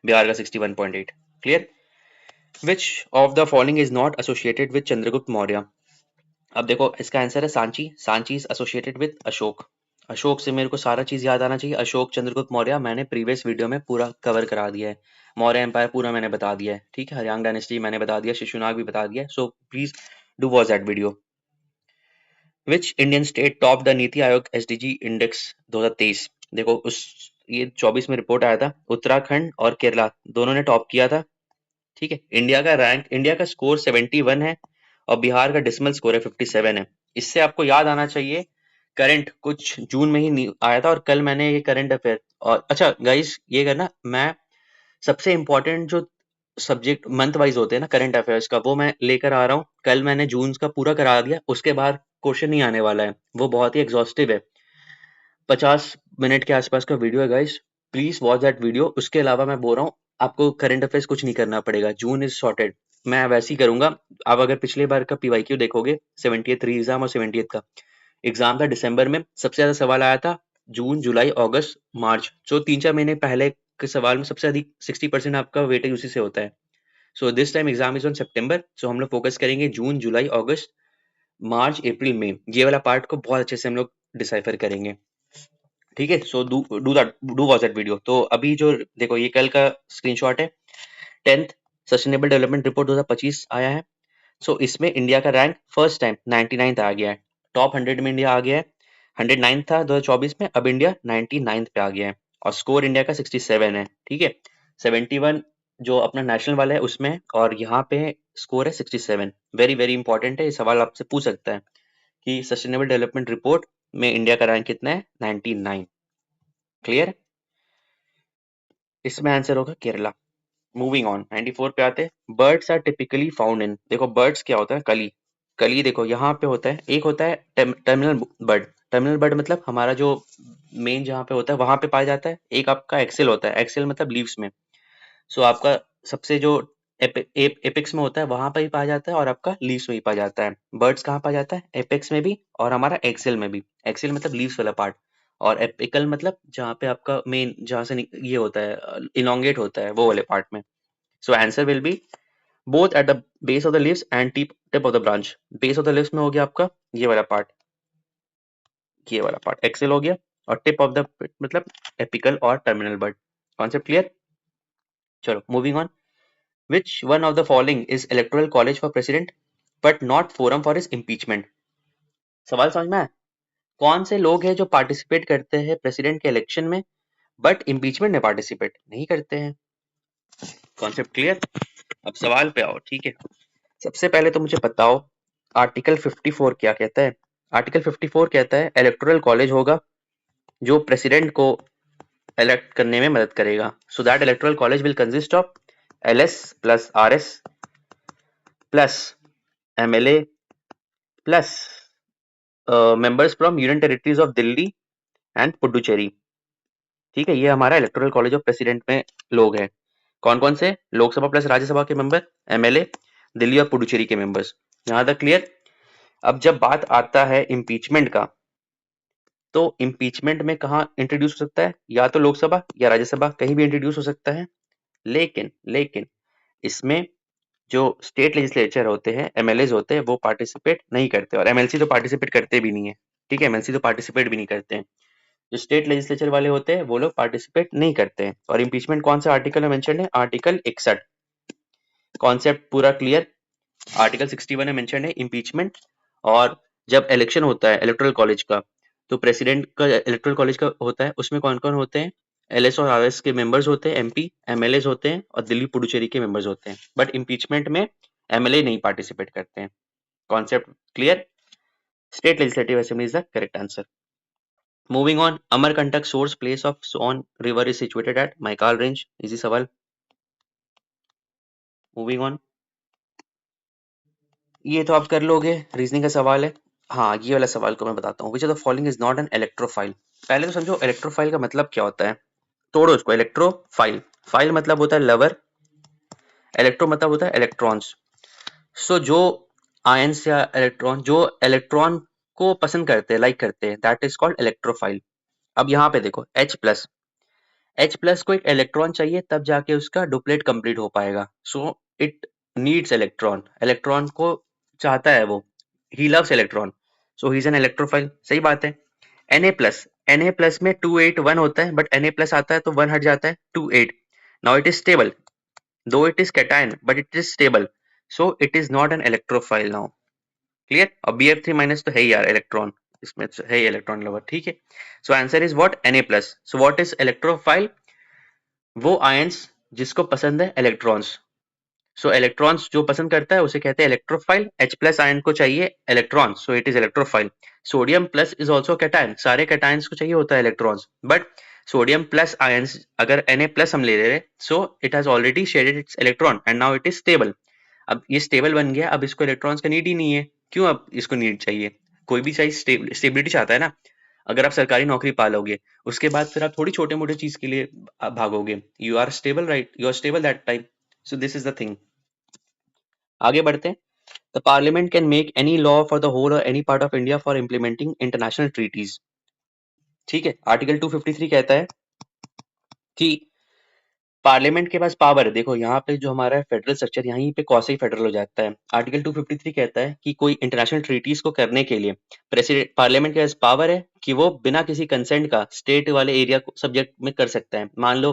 बिहार का 61.8। Clear? Which of the following is not associated with Chandragupta Maurya. अब देखो इसका आंसर है Sanchi. Sanchi is associated with Ashok. Ashok से मेरे को सारा चीज याद आना चाहिए। अशोक चंद्रगुप्त मौर्य मैंने प्रीवियस वीडियो में पूरा कवर करा दिया है, मौर्य एम्पायर पूरा मैंने बता दिया है। ठीक है, हरियांग डायनेस्टी मैंने बता दिया, शिशुनाग भी बता दिया, so please do watch that video. Which Indian state top the NITI Aayog SDG index 2023। देखो उस, ये 24 में रिपोर्ट आया था, उत्तराखंड और केरला दोनों ने टॉप किया था। ठीक है, इंडिया का रैंक, इंडिया का स्कोर 71 है और बिहार का डिसमल स्कोर है 57 है। इससे आपको याद आना चाहिए, करंट कुछ जून में ही आया था, और कल मैंने ये करंट अफेयर, और अच्छा गाइस ये करना, मैं सबसे इंपॉर्टेंट जो सब्जेक्ट मंथ वाइज होते हैं ना करंट अफेयर्स का, वो मैं लेकर आ रहा हूँ। कल मैंने जून का पूरा करा दिया, उसके बाद क्वेश्चन नहीं आने वाला है, वो बहुत ही एग्जॉस्टिव है, 50 मिनट के आसपास का वीडियो है guys, please watch that video. उसके अलावा मैं बोल रहा हूँ आपको करंट अफेयर्स कुछ नहीं करना पड़ेगा, जून इज सॉर्टेड। मैं वैसे ही करूंगा। आप अगर पिछले बार का पीवाईक्यू देखोगे, 70th री एग्जाम और 70th का एग्जाम था दिसंबर में, सबसे ज्यादा सवाल आया था जून, जुलाई, अगस्त, मार्च, जो 3-4 महीने पहले के सवाल में सबसे अधिक 60% आपका वेटेज उसी से होता है। So this time exam is on सितंबर, सो हम लोग फोकस करेंगे जून, जुलाई, अगस्त, मार्च, अप्रैल, मई, ये वाला पार्ट को बहुत अच्छे से हम लोग डिसाइफर करेंगे। ठीक है, so do watch that video. तो अभी जो देखो ये कल का स्क्रीनशॉट है, 10th सस्टेनेबल डेवलपमेंट रिपोर्ट 2025 आया है। सो इसमें इंडिया का रैंक फर्स्ट टाइम 99th आ गया है, टॉप 100 में इंडिया आ गया है। 109 था 2024 में, अब इंडिया 99th पे आ गया है और स्कोर इंडिया का 67 है। ठीक है, 71 जो अपना नेशनल वाला है उसमें, और यहाँ पे स्कोर है 67। वेरी वेरी इंपॉर्टेंट है, ये सवाल आपसे पूछ सकता है कि सस्टेनेबल डेवलपमेंट रिपोर्ट में इंडिया का रैंक कितना है, 99। क्लियर, इसमें आंसर होगा केरला। मूविंग ऑन, 94 पे आते हैं। Birds are typically found in, देखो बर्ड्स क्या होता है, कली। कली देखो यहाँ पे होता है, एक होता है टर्मिनल बर्ड। टर्मिनल बर्ड मतलब हमारा जो मेन जहाँ पे होता है वहां पे पाया जाता है। एक आपका एक्सेल होता है, एक्सेल मतलब लीव्स में। सो आपका सबसे जो एपेक्स में होता है वहां पर ही पाया जाता है, और आपका लीव्स में ही पाया जाता है। बर्ड्स कहाँ पाया जाता है, एपेक्स में भी और हमारा एक्सेल में भी। एक्सेल मतलब लीव्स वाला पार्ट, और एपिकल मतलब जहाँ पे आपका मेन जहाँ से ये होता है, इलोंगेट होता है, वो वाले पार्ट में। सो answer will B both at the base of the leaves and tip of the branch. Base of the leaves में हो गया आपका ये वाला पार्ट, ये वाला पार्ट एक्सेल हो गया, और टिप ऑफ द मतलब एपिकल और टर्मिनल बर्ड। Concept clear. चलो moving on. Which one of the following is electoral college for president but not forum for his impeachment. सवाल समझ में आया? कौन से लोग हैं जो पार्टिसिपेट करते हैं प्रेसिडेंट के इलेक्शन में बट इम्पीचमेंट में पार्टिसिपेट नहीं करते हैं? Concept clear. अब सवाल पे आओ। ठीक है, सबसे पहले तो मुझे बताओ आर्टिकल 54 क्या कहता है। आर्टिकल 54 कहता है इलेक्टोरल कॉलेज होगा जो प्रेसिडेंट को इलेक्ट करने में मदद करेगा। So that electoral college will consist of LS plus RS plus MLA plus members from union territories of Delhi and Puducherry. ठीक है, ये हमारा इलेक्टोरल कॉलेज ऑफ प्रेसिडेंट में लोग हैं। कौन कौन से? लोकसभा प्लस राज्यसभा के मेंबर, एमएलए, दिल्ली और पुडुचेरी के मेंबर्स। यहां तक क्लियर। अब जब बात आता है इम्पीचमेंट का, तो इम्पीचमेंट में कहाँ इंट्रोड्यूस हो सकता है? या तो लोकसभा या राज्यसभा, कहीं भी इंट्रोड्यूस हो सकता है। लेकिन लेकिन इसमें जो स्टेट लेजिस्लेचर होते हैं, एमएलएज होते हैं, वो पार्टिसिपेट नहीं करते, और एमएलसी तो पार्टिसिपेट करते भी नहीं है। ठीक है, एमएलसी तो पार्टिसिपेट भी नहीं करते हैं। जो स्टेट लेजिस्लेचर वाले होते हैं वो लोग पार्टिसिपेट नहीं करते हैं। और इम्पीचमेंट कौन सा आर्टिकल में मेंशन है? आर्टिकल 61। कॉन्सेप्ट पूरा क्लियर। आर्टिकल 61 में मेंशन है इम्पीचमेंट। और जब इलेक्शन होता है इलेक्टोरल कॉलेज का, तो प्रेसिडेंट का इलेक्टोरल कॉलेज का होता है, उसमें कौन कौन होते हैं? एलएस और आरएस के मेंबर्स होते हैं, एमपी एमएलएज होते हैं, और दिल्ली पुडुचेरी के मेंबर्स होते हैं। बट इम्पीचमेंट में एमएलए नहीं पार्टिसिपेट करते हैं। Concept clear. State legislative assembly is the correct answer. Moving on. Amarkantak source place of Son river is situated at Maikal range. Easy सवाल। मूविंग ऑन, ये तो आप कर लोगे, रीजनिंग का सवाल है। हाँ, ये वाला सवाल को मैं बताता हूँ। विच of the following is not an electrophile. पहले तो समझो इलेक्ट्रोफाइल का मतलब क्या होता है, तोड़ो इसको। इलेक्ट्रोफाइल, फाइल मतलब होता है लवर, इलेक्ट्रो मतलब होता है इलेक्ट्रॉन्स। सो जो आयंस या इलेक्ट्रॉन जो इलेक्ट्रॉन को पसंद करते हैं, लाइक करते हैं, दैट इज कॉल्ड इलेक्ट्रोफाइल। अब यहाँ पे देखो H प्लस, H प्लस को एक इलेक्ट्रॉन चाहिए तब जाके उसका डुप्लेट कंप्लीट हो पाएगा। So it needs electron, electron को चाहता है वो, he loves electron, so he is an electrophile. सही बात है। Na प्लस में 281 होता है, बट Na प्लस आता है तो 1 हट जाता है, 28। नाउ इट इज स्टेबल, दो it is cation but it is stable, so it is not an electrophile now. Clear. और Bf3 माइनस तो है ही यार इलेक्ट्रॉन, इसमें है ही इलेक्ट्रॉन लवर। ठीक है, so answer is what? Na plus. So what is electrophile? वो आयंस जिसको पसंद है इलेक्ट्रॉन्स। सो इलेक्ट्रॉन्स जो पसंद करता है उसे कहते हैं इलेक्ट्रोफाइल। H प्लस आयन को चाहिए electron, so it is electrophile. Sodium plus is also cation, सारे कैटायंस को चाहिए होता है electrons, but sodium plus ions अगर Na प्लस हम ले रहे हैं, so it has already shaded it's electron and now it is stable. अब ये स्टेबल बन गया, अब इसको इलेक्ट्रॉन्स का नीड ही नहीं है। क्यों अब इसको नीड चाहिए? कोई भी चाहिए स्टेबिलिटी चाहता है ना। अगर आप सरकारी नौकरी पालोगे, उसके बाद फिर आप थोड़ी छोटे मोटे चीज के लिए भागोगे। You are stable, right? You are stable that time. So this is the thing. आगे बढ़ते हैं। The parliament can make any law for the whole or any part of India for implementing international treaties. ठीक है, article 253 कहता है कि parliament के पास power है, देखो यहाँ पे जो हमारा फेडरल स्ट्रक्चर यहीं पे क्वासी फेडरल हो जाता है। आर्टिकल 253 कहता है कि कोई इंटरनेशनल ट्रीटीज को करने के लिए प्रेसिडेंट पार्लियामेंट के पास पावर है कि वो बिना किसी कंसेंट का स्टेट वाले एरिया को सब्जेक्ट में कर सकता है। मान लो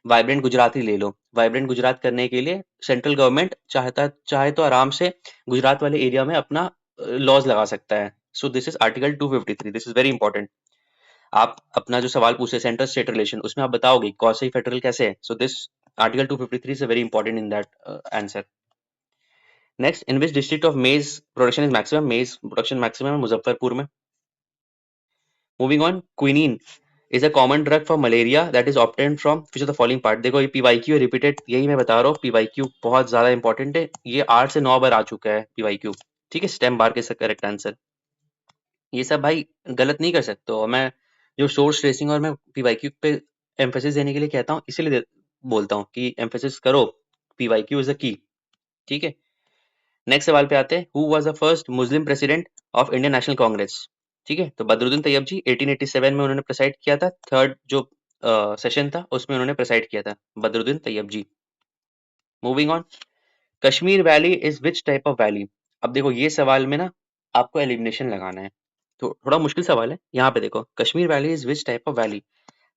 वाइब्रेंट गुजरात ही ले लो, वाइब्रेंट गुजरात करने के लिए सेंट्रल गवर्नमेंट चाहे तो आराम से गुजरात वाले एरिया में अपना लॉज लगा सकता है। So this is article 253, this is very important. आप अपना जो सवाल पूछे सेंट्रल स्टेट रिलेशन, उसमें आप बताओगे क्वासी फेडरल कैसे है। So this article 253 is very important in that answer. Next, in which district of मेज प्रोडक्शन इज मैक्सिमम, मेज प्रोडक्शन मैक्सिमम है मुजफ्फरपुर में। Moving on, quinine is a common drug for malaria that is obtained from which of the following part. देखो ये PYQ repeated, यही मैं बता रहा हूँ, पीवाईक्यू बहुत ज्यादा इंपॉर्टेंट है, ये 8 से 9 बार आ चुका है पीवाईक्यू। ठीक है, स्टेम बार के करेक्ट आंसर। ये सब भाई गलत नहीं कर सकते हो। मैं जो सोर्स ट्रेसिंग और मैं पीवाईक्यू पे एम्फेसिस देने के लिए कहता हूँ, इसीलिए बोलता हूँ कि एम्फेसिस करो, पीवाईक्यू इज द की। ठीक है, नेक्स्ट सवाल पे आते हैं। Who was the first Muslim president of Indian national Congress. ठीक है, तो बदरुद्दीन तैयब जी 1887 में उन्होंने प्रेसाइड किया था, थर्ड जो सेशन था उसमें उन्होंने प्रेसाइड किया था, Badruddin Tyab ji. Moving on, Kashmir valley is which type of valley. अब देखो ये सवाल में ना आपको एलिमिनेशन लगाना है, तो थोड़ा मुश्किल सवाल है। यहाँ पे देखो Kashmir valley is which type of valley.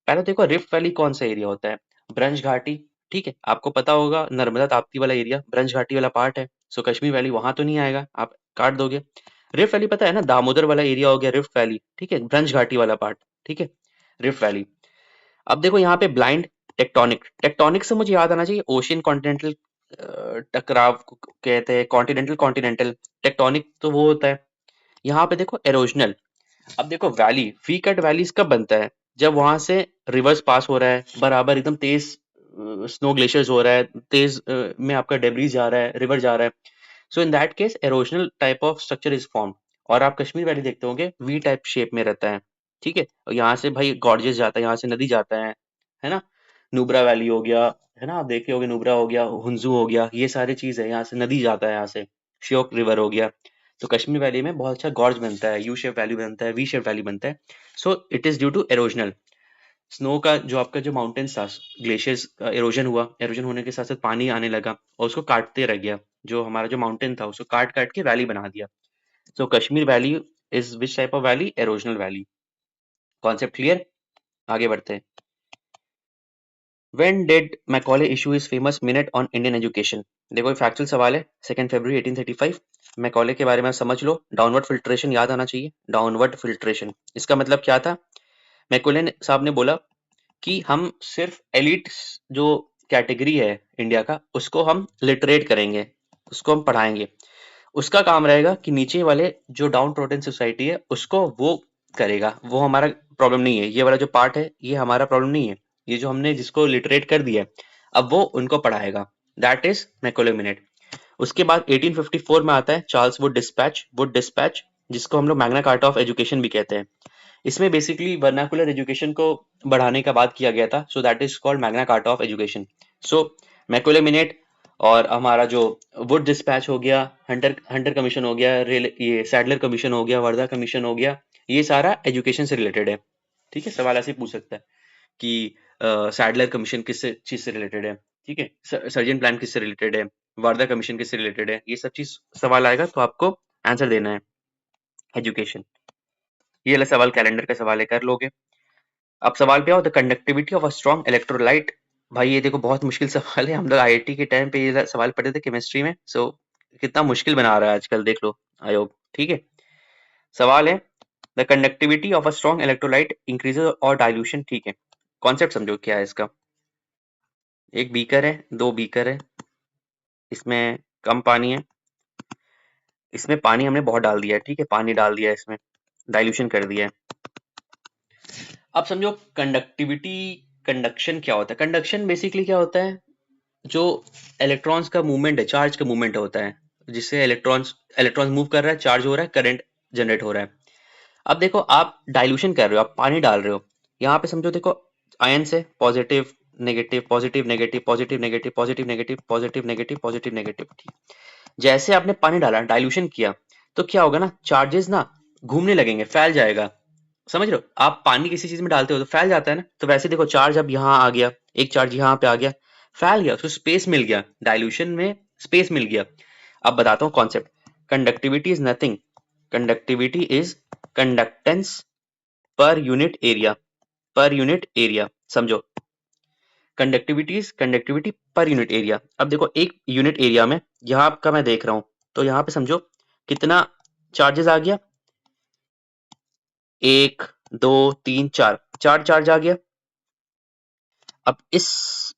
पहले देखो रिफ्ट वैली कौन सा एरिया होता है, ब्रंज घाटी। ठीक है, आपको पता होगा नर्मदा ताप्ती वाला एरिया ब्रंज घाटी वाला पार्ट है। सो कश्मीर वैली वहां तो नहीं आएगा, आप काट दोगे। रिफ्ट वैली पता है ना, दामोदर वाला एरिया हो गया रिफ्ट वैली। ठीक है, ब्रंज घाटी वाला पार्ट। ठीक है, रिफ्ट वैली। अब देखो यहाँ पे ब्लाइंड टेक्टोनिक, टेक्टोनिक से मुझे याद आना चाहिए ओशियन कॉन्टिनेंटल टकराव को कहते हैं, कॉन्टिनेंटल कॉन्टिनेंटल। टेक्टोनिक तो वो होता है। यहाँ पे देखो एरोजनल। अब देखो वैली, फ्री कट वैलीज कब बनता है, जब वहां से रिवर्स पास हो रहा है बराबर, एकदम तेज स्नो ग्लेशियर्स हो रहा है, तेज में आपका डेब्रीज जा रहा है, रिवर जा रहा है। So in that case erosional type of structure is form. और आप कश्मीर वैली देखते होंगे वी टाइप शेप में रहता है। ठीक है, और यहाँ से भाई गॉर्जेस जाता है, यहाँ से नदी जाता है ना। नुब्रा वैली हो गया, है ना, आप देखे होंगे, नुब्रा हो गया, हुंजू हो गया, ये सारी चीज है, यहाँ से नदी जाता है, यहाँ से श्योक रिवर हो गया। तो कश्मीर वैली में बहुत अच्छा गॉर्ज बनता है, यू शेप वैली बनता है, वी शेप वैली बनता है। So it is due to erosional snow का, जो आपका जो माउंटेन्स था, ग्लेशियर्स का एरोजन हुआ, एरोजन होने के साथ साथ पानी आने लगा और उसको काटते रह गया, जो हमारा जो माउंटेन था उसको काट काट के वैली बना दिया। So Kashmir valley is which type of valley, erosional valley. Concept clear, आगे बढ़ते हैं। When did Macaulay issue his famous minute on Indian education? देखो फैक्चुअल सवाल है, 2 फरवरी 1835। मैकॉले के बारे में समझ लो, डाउनवर्ड फिल्ट्रेशन याद आना चाहिए, डाउनवर्ड फिल्ट्रेशन इसका मतलब क्या था। मैकॉले साहब ने बोला कि हम सिर्फ एलिट जो कैटेगरी है इंडिया का, उसको हम लिटरेट करेंगे, उसको हम पढ़ाएंगे। उसका काम रहेगा कि नीचे वाले जो डाउन ट्रोडन सोसाइटी है उसको वो करेगा, वो हमारा प्रॉब्लम नहीं है। ये वाला जो पार्ट है ये हमारा प्रॉब्लम नहीं है, ये जो हमने जिसको लिटरेट कर दिया है अब वो उनको पढ़ाएगा। That is Macaulay minute. उसके बाद 1854 में आता है Charles Wood dispatch, Wood dispatch, जिसको हम लोग मैग्ना कार्टा ऑफ एजुकेशन भी कहते हैं। इसमें बेसिकली वर्नाकुलर एजुकेशन को बढ़ाने का बात किया गया था, सो that is called Magna carta of education. So Macaulay minute और हमारा जो वुड डिस्पैच हो गया, हंटर हंटर कमीशन हो गया, ये सैडलर कमीशन हो गया, वर्धा कमीशन हो गया, ये सारा एजुकेशन से रिलेटेड है। ठीक है, सवाल ऐसे पूछ सकता है कि सैडलर कमीशन किस चीज से रिलेटेड है। ठीक है, सर्जन प्लान किससे रिलेटेड है, वर्धा कमीशन किससे रिलेटेड है, ये सब चीज सवाल आएगा तो आपको आंसर देना है, एजुकेशन। ये वाला सवाल कैलेंडर का सवाल है, कर लोगे। अब सवाल पे आओ, the conductivity of a strong electrolyte. भाई ये देखो बहुत मुश्किल सवाल है, हम लोग आईआईटी के टाइम पे ये सवाल पढ़े थे केमिस्ट्री में। सो कितना मुश्किल बना रहा है आजकल, देख लो आयोग। ठीक है, सवाल है the conductivity of a strong electrolyte increases और डाइल्यूशन। ठीक है, कॉन्सेप्ट समझो क्या है इसका। एक बीकर है, दो बीकर है, इसमें कम पानी है, इसमें पानी हमने बहुत डाल दिया है। ठीक है, पानी डाल दिया है इसमें, डाइल्यूशन कर दिया है। अब समझो कंडक्टिविटी, कंडक्शन क्या होता है। कंडक्शन बेसिकली क्या होता है, जो इलेक्ट्रॉन्स का मूवमेंट है, चार्ज का मूवमेंट होता है, जिससे इलेक्ट्रॉन्स इलेक्ट्रॉन्स मूव कर रहा है, चार्ज हो रहा है, करंट जनरेट हो रहा है। अब देखो आप डाइल्यूशन कर रहे हो, आप पानी डाल रहे हो, यहाँ पे समझो देखो आयंस है, positive negative, positive negative, positive negative, positive negative, positive negative, positive negative. ठीक, जैसे आपने पानी डाला, डाइल्यूशन किया, तो क्या होगा ना, चार्जेस ना घूमने लगेंगे, फैल जाएगा। समझ रहे हो, आप पानी किसी चीज में डालते हो तो फैल जाता है ना, तो वैसे देखो चार्ज अब यहाँ आ गया, एक चार्ज यहाँ पे आ गया, फैल गया, उसको स्पेस मिल गया, डाइल्यूशन में स्पेस मिल गया। अब बताता हूँ concept. Conductivity is nothing, conductivity is conductance per unit area, per unit area, समझो। Conductivity per unit area. अब देखो एक यूनिट एरिया में यहाँ आपका मैं देख रहा हूं, तो यहाँ पे समझो कितना चार्जेस आ गया, 1 2 3 4, 4 चार्ज आ गया। अब इस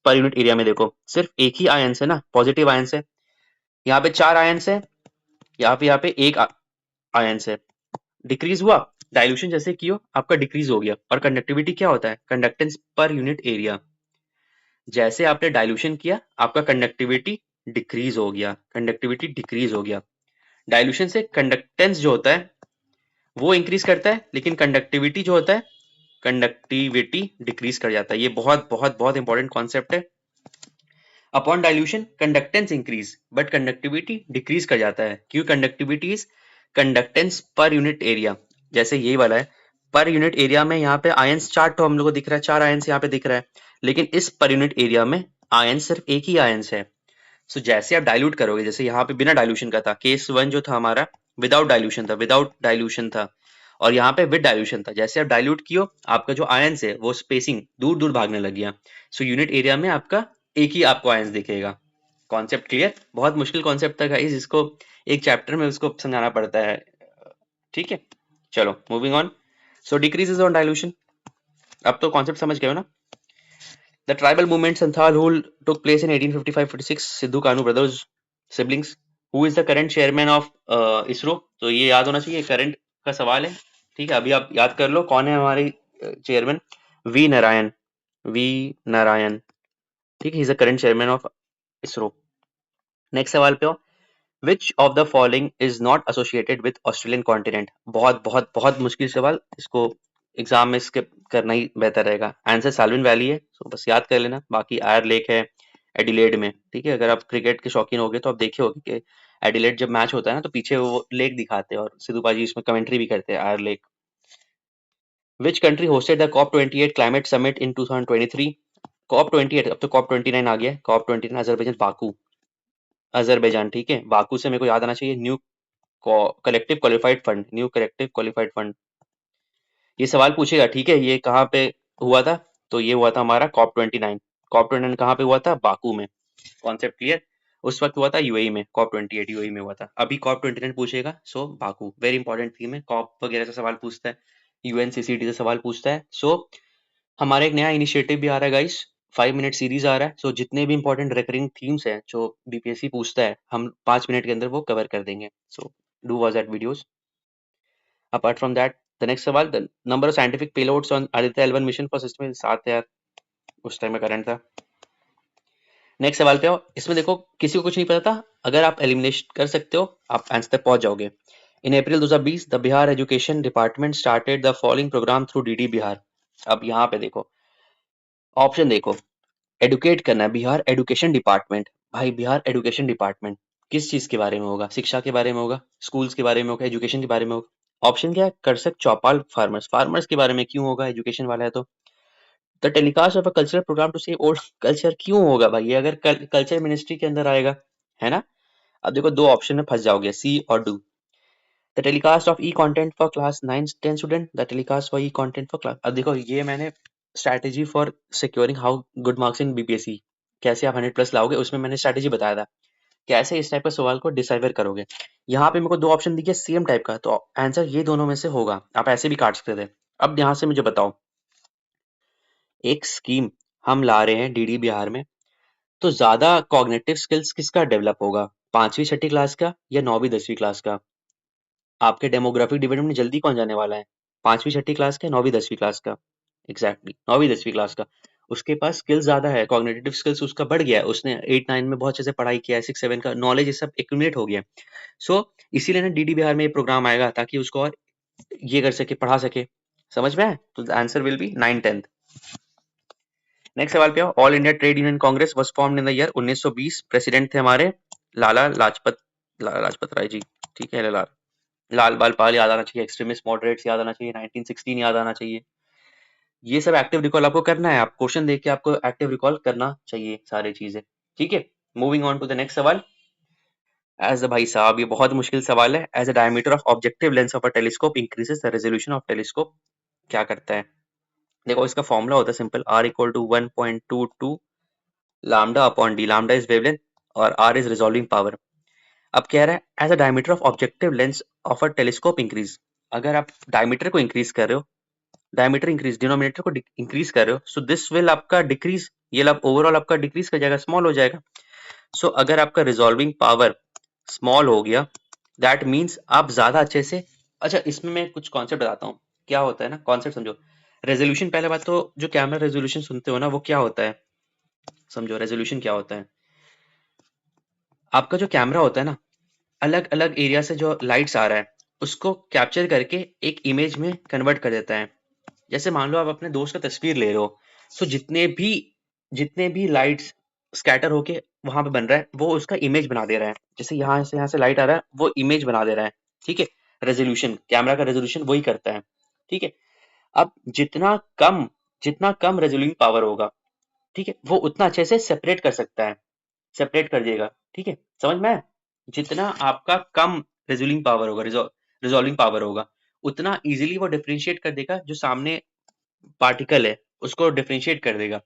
पर यूनिट एरिया में देखो सिर्फ एक ही आयन है ना, पॉजिटिव आयन है। यहाँ पे 4 आयन है, यहाँ पे एक आयन है। डिक्रीज हुआ, डाइल्यूशन जैसे कियो आपका डिक्रीज हो गया। और कंडक्टिविटी क्या होता है, कंडक्टेंस पर यूनिट एरिया। जैसे आपने डाइल्यूशन किया आपका कंडक्टिविटी डिक्रीज हो गया, कंडक्टिविटी डिक्रीज हो गया। डाइल्यूशन से कंडक्टेंस जो होता है वो इंक्रीज करता है, लेकिन कंडक्टिविटी जो होता है, कंडक्टिविटी डिक्रीज कर जाता है। ये बहुत बहुत बहुत इंपॉर्टेंट कॉन्सेप्ट है। Upon dilution conductance increase but conductivity decrease कर जाता है, क्यों? Conductivity is conductance per unit area. जैसे ये वाला है, पर यूनिट एरिया में यहाँ पे आयंस 4 तो हम लोग को दिख रहा है, 4 आयंस यहाँ पे दिख रहा है, लेकिन इस पर यूनिट एरिया में आयंस सिर्फ एक ही आयंस है। सो जैसे आप डाइल्यूट करोगे, जैसे यहाँ पे बिना डाइल्यूशन का था, केस 1 जो था हमारा विदाउट डाइल्यूशन था, विदाउट डाइल्यूशन था, और यहाँ पे विद डाइल्यूशन था। जैसे आप डाइल्यूट कियो आपका जो आयंस है वो स्पेसिंग दूर दूर भागने लग गया। सो यूनिट एरिया में आपका एक ही आपको आयंस दिखेगा। Concept clear? बहुत मुश्किल कॉन्सेप्ट था गाइस, इसको एक चैप्टर में उसको समझाना पड़ता है। ठीक है, चलो moving on. So decreases on dilution, अब तो कॉन्सेप्ट समझ गए हो ना। The tribal movement Santhal Hul took place in 1855-56. Sidhu Kanu brothers, siblings. Who is the current chairman of ISRO? तो ये याद होना चाहिए, करंट का सवाल है। ठीक है, अभी आप याद कर लो कौन है हमारे chairman. V Narayan, V Narayan. ठीक है, is the current chairman of ISRO. Next सवाल पे हो, which of the following is not associated with Australian continent? बहुत बहुत बहुत मुश्किल सवाल, इसको एग्जाम में स्किप करना ही बेहतर रहेगा। आंसर साल्विन वैली है, सो बस याद कर लेना। बाकी आयर लेक है एडिलेड में। ठीक है, अगर आप क्रिकेट के शौकीन हो गए तो आप देखे होगे कि एडिलेड जब मैच होता है ना तो पीछे वो लेक दिखाते हैं और सिद्धू बाजी इसमें कमेंट्री भी करते हैं, आयर लेक। Which country hosted the COP 28 climate summit in 2023? COP 28, अब तो कॉप 29 आ गया है। COP 29 Azerbaijan, Baku, Azerbaijan. ठीक है, बाकू से मेरे को याद आना चाहिए new collective qualified fund, new collective qualified fund. ये सवाल पूछेगा, ठीक है, ये कहाँ पे हुआ था? तो ये हुआ था हमारा कॉप 29। कॉप 29 कहाँ पे हुआ था? बाकू में। Concept clear? उस वक्त हुआ था यूएई में, कॉप 28 यूएई में हुआ था। अभी कॉप 29 पूछेगा, सो बाकू। वेरी इंपॉर्टेंट थीम है, कॉप वगैरह से सवाल पूछता है, यूएनसीसीडी से सवाल पूछता है। सो हमारा एक नया इनिशिएटिव भी आ रहा है गाइस, 5 मिनट सीरीज आ रहा है। सो जितने भी इंपॉर्टेंट रिकरिंग थीम्स हैं जो बीपीएससी पूछता है, हम 5 मिनट के अंदर वो कवर कर देंगे। So do watch that videos. Apart from that, the next सवाल, the number of scientific payloads on Aditya L1 mission for system 7 है यार, उस टाइम में करंट था। नेक्स्ट सवाल पे आओ, इसमें देखो किसी को कुछ नहीं पता था, अगर आप एलिमिनेट कर सकते हो आप आंसर तक पहुंच जाओगे। इन अप्रैल 2020 the Bihar education department started the following programme through DD Bihar. अब यहाँ पे देखो ऑप्शन, देखो एडुकेट करना है, बिहार एजुकेशन डिपार्टमेंट। भाई बिहार एजुकेशन डिपार्टमेंट किस चीज के बारे में होगा? शिक्षा के बारे में होगा, स्कूल्स के बारे में होगा, एजुकेशन के बारे में होगा। ऑप्शन क्या है? कर्षक चौपाल फार्मर्स, फार्मर्स के बारे में क्यों होगा? एजुकेशन वाला है तो। The telecast of a cultural program to save old culture, क्यों होगा भाई ये? अगर कल्चर मिनिस्ट्री के अंदर आएगा, है ना। अब देखो दो ऑप्शन में फंस जाओगे, सी और do. The telecast of E content for class 9 10 student, the telecast for E content for class. अब देखो ये मैंने strategy for securing how good marks in BPSC, कैसे आप 100+ लाओगे, उसमें मैंने स्ट्रैटेजी बताया था कैसे इस टाइप का सवाल को डिसाइफर करोगे। यहाँ पे मेरे को दो ऑप्शन दिखे सेम टाइप का, तो आंसर ये दोनों में से होगा। आप ऐसे भी काट सकते थे। अब यहाँ से मुझे बताओ, एक स्कीम हम ला रहे हैं डीडी बिहार में, तो ज्यादा कॉग्निटिव स्किल्स किसका डेवलप होगा? 5वीं 6ठी क्लास का या 9वीं 10वीं क्लास का? आपके डेमोग्राफिक डिविडेंड में जल्दी कौन जाने वाला है? 5वीं 6ठी क्लास का, 9वीं 10वीं क्लास का? एग्जैक्टली 9वीं 10वीं क्लास का। उसके पास स्किल्स ज्यादा है, कॉग्निटिव स्किल्स उसका बढ़ गया है, उसने 8 9 में बहुत अच्छे से पढ़ाई किया है, 6 7 का नॉलेज ये सब एक्यूमुलेट हो गया। सो इसीलिए ना डीडी बिहार में ये प्रोग्राम आएगा ताकि उसको और ये कर सके, पढ़ा सके। समझ में आया? तो the answer will B 9 10th। Next सवाल पे आओ, all India trade union Congress was formed in the year 1920। President थे हमारे लाला लाजपत राय जी। ठीक है, लाल बाल पाल याद आना चाहिए, एक्सट्रीमिस्ट मॉडरेट्स याद आना चाहिए, 1916 याद आना चाहिए। ये सब एक्टिव रिकॉल आपको करना है, आप क्वेश्चन देख के आपको एक्टिव रिकॉल करना चाहिए सारी चीजें, ठीक है। Moving on to the next सवाल। एज भाई साहब ये बहुत मुश्किल सवाल है। As a diameter of objective lens of a telescope increases the resolution of telescope, क्या करता है? देखो इसका फॉर्मूला होता है simple, R equal to 1.22 lambda upon D, lambda is wavelength और R इज रिजॉल्विंग पावर। अब कह रहा है as a diameter of objective lens of a telescope increase, अगर आप डायमीटर को इंक्रीज कर रहे हो, डायमीटर इंक्रीज, डिनोमिनेटर को इंक्रीज कर रहे हो, सो दिस विल आपका डिक्रीज, ये ओवरऑल आपका डिक्रीज कर जाएगा, स्मॉल हो जाएगा। सो अगर आपका रिजॉल्विंग पावर स्मॉल हो गया, दैट मीन्स आप ज्यादा अच्छे से, अच्छा इसमें मैं कुछ कॉन्सेप्ट बताता हूँ, क्या होता है ना, कॉन्सेप्ट समझो। रेजोल्यूशन, पहले बात तो जो कैमरा रेजोल्यूशन सुनते हो ना, वो क्या होता है, समझो रेजोल्यूशन क्या होता है। आपका जो कैमरा होता है ना, अलग अलग एरिया से जो लाइट्स आ रहा है उसको कैप्चर करके एक इमेज में कन्वर्ट कर देता है। जैसे मान लो आप अपने दोस्त का तस्वीर ले रहे हो, तो जितने भी लाइट्स स्कैटर होके वहां पे बन रहा है, वो उसका इमेज बना दे रहा है। जैसे यहाँ से लाइट आ रहा है, वो इमेज बना दे रहा है, ठीक है। रेजोल्यूशन, कैमरा का रेजोल्यूशन वही करता है, ठीक है। अब जितना कम रेजोल्यूटिंग पावर होगा, ठीक है, वो उतना अच्छे से सेपरेट कर सकता है, सेपरेट कर देगा, ठीक है, समझ में आया? जितना आपका कम रिजोल्विंग पावर होगा, रिजॉल्विंग पावर होगा, उतना इजीली वो डिफरेंशिएट कर देगा, जो सामने पार्टिकल है उसको डिफरेंशिएट कर देगा।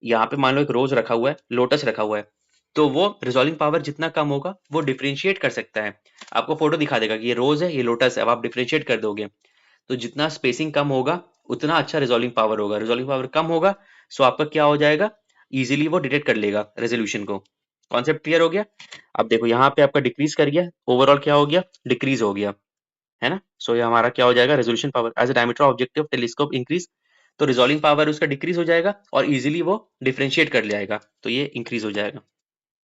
यहाँ पे मान लो एक रोज रखा हुआ है, लोटस रखा हुआ है, तो वो रिजॉल्विंग पावर जितना कम होगा वो डिफरेंशिएट कर सकता है, आपको फोटो दिखा देगा कि ये रोज है, ये लोटस है, अब आप डिफरेंशिएट कर दोगे। तो जितना स्पेसिंग कम होगा उतना अच्छा रिजॉल्विंग पावर होगा, रिजॉल्विंग पावर कम होगा, सो आपका क्या हो जाएगा, इजीली वो डिटेक्ट कर लेगा रेजोल्यूशन को। कॉन्सेप्ट क्लियर हो गया? अब देखो यहाँ पे आपका डिक्रीज कर गया, ओवरऑल क्या हो गया, डिक्रीज हो गया, है ना। सो ये हमारा क्या हो जाएगा, resolution power as a diameter objective telescope increase, तो रिजॉल्विंग पावर उसका डिक्रीज हो जाएगा और इजीली वो डिफरेंशिएट कर जाएगा, तो ये इंक्रीज हो जाएगा।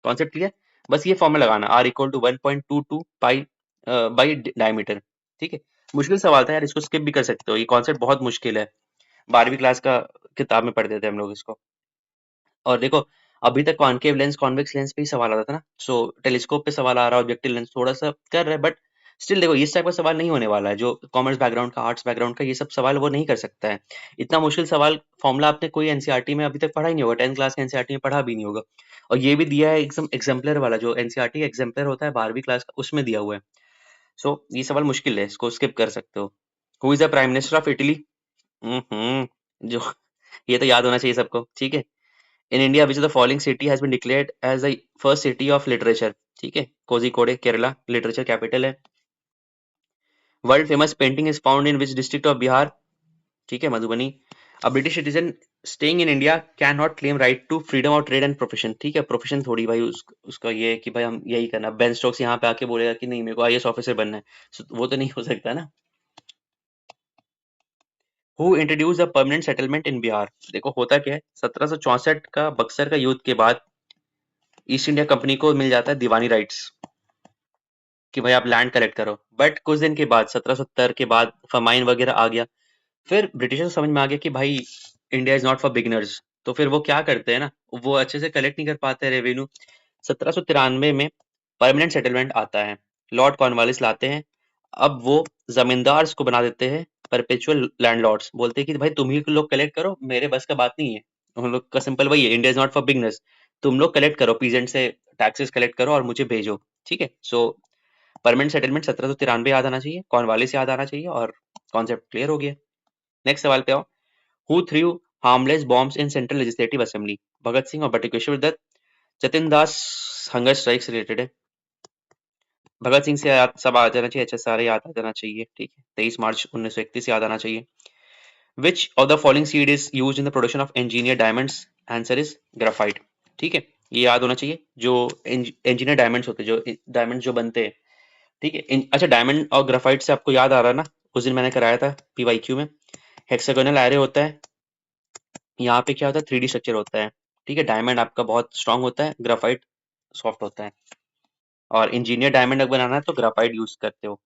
Concept clear? बस ये फॉर्मूला लगाना, R equal to 1.22 pi by diameter, ठीक है। मुश्किल सवाल था यार, इसको स्किप भी कर सकते हो, ये कॉन्सेप्ट बहुत मुश्किल है, 12वीं क्लास का किताब में पढ़ते थे हम लोग इसको। और देखो अभी तक कॉनकेव लेंस कॉन्वेक्स लेंस पे ही सवाल आता था ना, सो टेलीस्कोप पे सवाल आ रहा है, ऑब्जेक्टिव लेंस थोड़ा सा कर रहा है, बट स्टिल देखो इस टाइप का सवाल नहीं होने वाला है, जो कॉमर्स बैकग्राउंड का, आर्ट्स बैकग्राउंड का, ये सब सवाल वो नहीं कर सकता है। इतना मुश्किल सवाल फॉर्मूला आपने कोई एनसीईआरटी में अभी तक पढ़ा ही नहीं होगा, 10th क्लास के एनसीईआरटी में पढ़ा भी नहीं होगा। और ये भी दिया है एकदम एग्जाम्पलर वाला, जो एनसीईआरटी एग्जाम्पलर होता है 12वीं क्लास का, उसमें दिया हुआ है। सो ये सवाल मुश्किल है, इसको स्किप कर सकते हो। Who is the prime minister of Italy? जो ये तो याद होना चाहिए सबको, ठीक है। In India which of the following city has been declared as the first city of literature, ठीक है, कोझिकोडे केरला लिटरेचर कैपिटल है। World famous painting is found in which district of Bihar, ठीक है, Madhubani. A British citizen staying in India can not claim right to freedom of trade and profession, ठीक है, profession थोड़ी भाई उसका ये है कि भाई हम यही करना, बेन स्टोक्स यहाँ पे आके बोलेगा कि नहीं मेरे को आईएएस ऑफिसर बनना है, वो तो नहीं हो सकता ना। Who introduce the permanent settlement in Bihar? देखो होता क्या है, 1764 का बक्सर का युद्ध के बाद ईस्ट इंडिया कंपनी को मिल जाता है दीवानी राइट्स, कि भाई आप लैंड कलेक्ट करो, बट कुछ दिन के बाद 1770 के बाद फमाइन वगैरह आ गया, फिर ब्रिटिशर्स को समझ में आ गया कि भाई India is not for beginners, तो फिर वो क्या करते हैं ना, वो अच्छे से कलेक्ट नहीं कर पाते रेवेन्यू। 1793 में परमानेंट सेटलमेंट आता है, लॉर्ड कॉर्नवालिस लाते हैं। अब वो जमींदार्स को बना देते हैं परपेचुअल लैंडलॉर्ड्स, बोलते हैं कि भाई तुम ही लोग कलेक्ट करो, मेरे बस का बात नहीं है। उन लोग का सिंपल वही है, India is not for beginners, तुम लोग कलेक्ट करो, पीजेंट से टैक्सेस कलेक्ट करो और मुझे भेजो, ठीक है। सो परमानेंट सेटलमेंट 1793 याद आना चाहिए, कॉर्नवालिस याद आना चाहिए, और कॉन्सेप्ट क्लियर हो गया। नेक्स्ट सवाल पे आओ। Who threw harmless bombs in central legislative assembly? Bhagat Singh और बटुकेश्वर दत्त। जतिन दास हंगर स्ट्राइक से रिलेटेड है, भगत सिंह से याद सब आ जाना चाहिए, अच्छा सारे याद आ जाना चाहिए, ठीक है, 23 मार्च 1931 याद आना चाहिए। विच of the following seed is use in the production of engineer diamonds? Answer is graphite, ठीक है, ये याद होना चाहिए, जो इंजीनियर डायमंड्स होते हैं, जो डायमंड जो बनते हैं, ठीक है। अच्छा डायमंड और ग्राफाइट से आपको याद आ रहा है ना, उस दिन मैंने कराया था पीवाईक्यू में, हेक्सागोनल एरे होता है, यहाँ पे क्या होता है, 3D स्ट्रक्चर होता है, ठीक है। डायमंड आपका बहुत स्ट्रांग होता है, ग्राफाइट सॉफ्ट होता है, और इंजीनियर डायमंड अगर बनाना है तो ग्राफाइट यूज करते हो।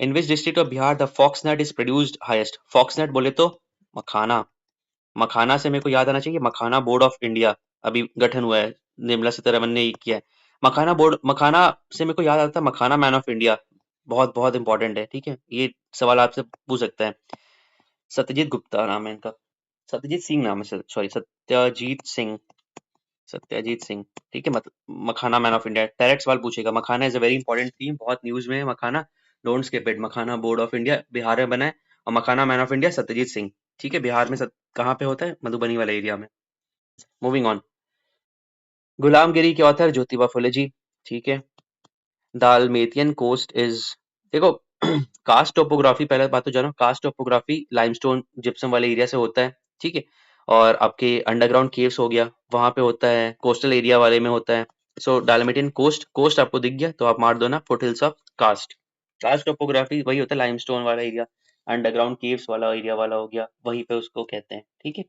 In which district of Bihar the foxnut is produced highest? Foxnut बोले तो मखाना, मखाना से मेरे को याद आना चाहिए, मखाना बोर्ड ऑफ इंडिया अभी गठन हुआ है, निर्मला सीतारमन ने ये किया है, मखाना बोर्ड, मखाना से मेरे को याद आता है मखाना मैन ऑफ इंडिया, बहुत बहुत इंपॉर्टेंट है, ठीक है, ये सवाल आपसे पूछ सकता है। सत्यजीत गुप्ता नाम है इनका, सत्यजीत सिंह नाम है, सॉरी सत्यजीत सिंह, सत्यजीत सिंह। ठीक है, makhana man of India, direct सवाल पूछेगा। Makhana is a very important theme, बहुत न्यूज में है makhana, don't skip it. Makhana board of India Bihar में बना है, और makhana man of India Satyajit Singh. ठीक है, बिहार में कहाँ पे होता है? मधुबनी वाले एरिया में। मूविंग ऑन, गुलामगिरी के ऑथर ज्योतिबा फुले जी। ठीक है, दालमेतियन कोस्ट इज, देखो कास्ट टोपोग्राफी, पहले बात तो जानो, कास्ट टोपोग्राफी लाइमस्टोन जिप्सम वाले एरिया से होता है। ठीक है, और आपके अंडरग्राउंड केव्स हो गया, वहां पे होता है, कोस्टल एरिया वाले में होता है। सो डालमेटियन कोस्ट, कोस्ट आपको दिख गया तो आप मार दो ना foothills of karst. Karst topography वही होता है, लाइमस्टोन वाला एरिया, अंडरग्राउंड केव्स वाला एरिया वाला हो गया, वहीं पे उसको कहते हैं। ठीक है,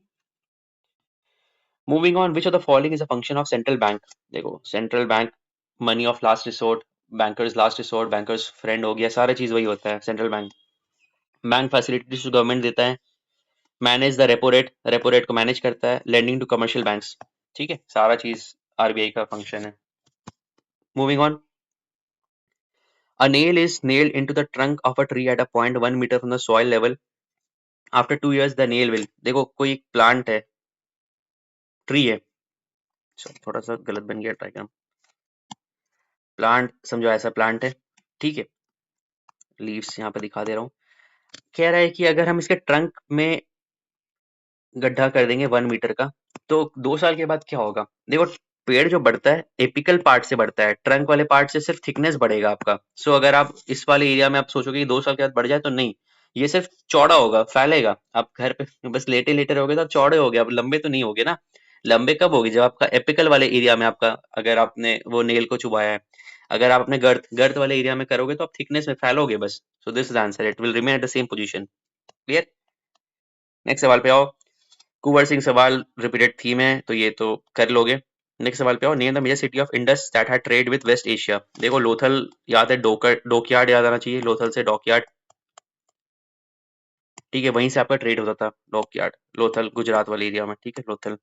moving on, which of the following is a function of central bank? देखो central bank, money of last resort, bankers last resort, bankers friend हो गया, सारा चीज वही होता है central bank. Bank facilities government देता है, manage the repo rate, repo rate को मैनेज करता है, लेंडिंग टू कमर्शियल बैंक्स। ठीक है, सारा चीज आरबीआई का फंक्शन है। Moving on, a nail is nailed into the trunk of a tree at a point 1 meter from the soil level. After 2 years the nail will, देखो कोई एक plant है, ट्री है, थोड़ा सा गलत बन गया ट्राइग्राम, प्लांट समझो ऐसा प्लांट है। ठीक है, लीव्स यहाँ पे दिखा दे रहा हूँ। कह रहा है कि अगर हम इसके ट्रंक में गड्ढा कर देंगे 1 मीटर का, तो 2 साल के बाद क्या होगा? देखो पेड़ जो बढ़ता है एपिकल पार्ट से बढ़ता है, ट्रंक वाले पार्ट से सिर्फ थिकनेस बढ़ेगा आपका। सो अगर आप इस वाले एरिया में आप सोचोगे कि 2 साल के बाद बढ़ जाए, तो नहीं, ये सिर्फ चौड़ा होगा, फैलेगा। आप घर पे बस लेटे लेटे रहोगे तो आप चौड़े हो गए, आप लंबे तो नहीं होगे ना। लंबे कब होगे? जब आपका एपिकल वाले एरिया में आपका, अगर आपने वो नेल को चुभाया है। अगर आप अपने गर्थ गर्थ वाले एरिया में करोगे तो आप थिकनेस में फैलोगे बस। सो this is answer, it will remain at the same position. Clear? Next सवाल पे आओ। कुंवर सिंह सवाल रिपीटेड थीम है तो ये तो कर लोगे। नेक्स्ट सवाल पे आओ, name the major city of Indus that had trade with west Asia. देखो लोथल याद है, डोकयार्ड याद आना चाहिए, लोथल से डॉकयार्ड। ठीक है, वहीं से आपका ट्रेड होता था, डॉकयार्ड लोथल गुजरात वाले एरिया में। ठीक है, लोथल।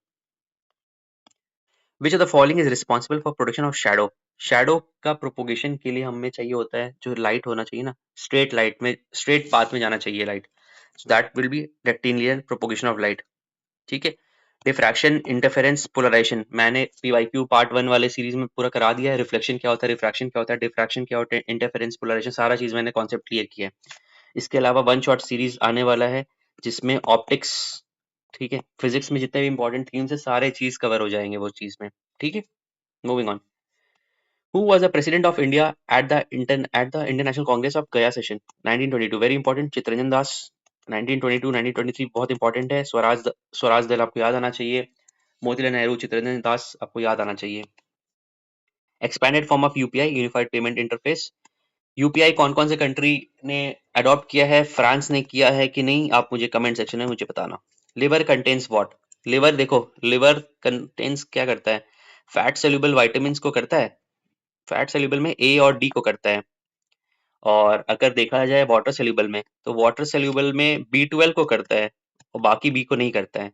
विच of the following is responsible for production of shadow? Shadow का प्रोपोगेशन के लिए हमें चाहिए होता है जो लाइट होना चाहिए ना, स्ट्रेट लाइट में, स्ट्रेट पाथ में जाना चाहिए light, that will be rectangular propagation of light. ठीक है, डिफ्रैक्शन, इंटरफेरेंस, पोलराइजेशन मैंने पीवाईक्यू पार्ट 1 वाले सीरीज में पूरा करा दिया है। रिफ्लेक्शन क्या होता है, रिफ्रैक्शन क्या होता है, डिफ्रैक्शन क्या होता है, इंटरफेरेंस, पोलराइजेशन, सारा चीज मैंने कॉन्सेप्ट क्लियर किया है। इसके अलावा वन शॉट सीरीज आने वाला है जिसमें ऑप्टिक्स, ठीक है, फिजिक्स में जितने भी इंपॉर्टेंट थीम्स है सारे चीज कवर हो जाएंगे वो चीज में। ठीक है, moving on, who was the president of India at the Indian national Congress of गया session 1922? Very important, Chittaranjan Das. 1922 1923 बहुत इंपॉर्टेंट है। स्वराज दल आपको याद आना चाहिए, मोतीलाल नेहरू, चित्तरंजन दास आपको याद आना चाहिए। Expanded form of UPI, unified payment interface. UPI कौन कौन से कंट्री ने अडॉप्ट किया है, फ्रांस ने किया है कि नहीं, आप मुझे कमेंट सेक्शन में मुझे बताना। Liver contains what? लिवर देखो, लिवर कंटेन्स क्या करता है, फैट सोल्यूबल वाइटामिन को करता है, फैट सोल्यूबल में ए और डी को करता है। और अगर देखा जाए वाटर सोल्यूबल में, तो वाटर सोल्यूबल में B12 को करता है और बाकी बी को नहीं करता है।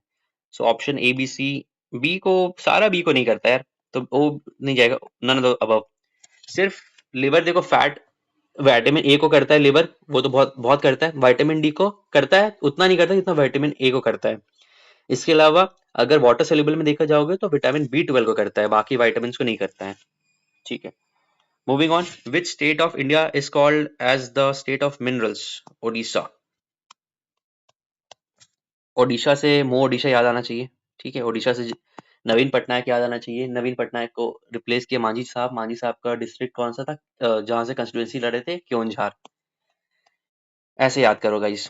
So option A B C, B को, सारा बी को नहीं करता यार, तो वो नहीं जाएगा, नन ऑफ द अबव। सिर्फ लिवर देखो, फैट विटामिन ए को करता है लिवर, वो तो बहुत बहुत करता है। विटामिन डी को करता है, उतना नहीं करता जितना विटामिन ए को करता है। इसके अलावा अगर वाटर सोल्यूबल में देखा जाओगे तो विटामिन B12 को करता है, बाकी विटामिन को नहीं करता है। ठीक है, moving on, which state of India is called as the state of minerals? Odisha. Odisha से मो ओडिशा याद आना चाहिए। ठीक है, ओडिशा से नवीन पटनायक याद आना चाहिए। नवीन पटनायक को रिप्लेस किया मांझी साहब। मांझी साहब का डिस्ट्रिक्ट कौन सा था जहां से कंस्टिट्यूएंसी लड़े थे? क्योंझार। ऐसे याद करो guys.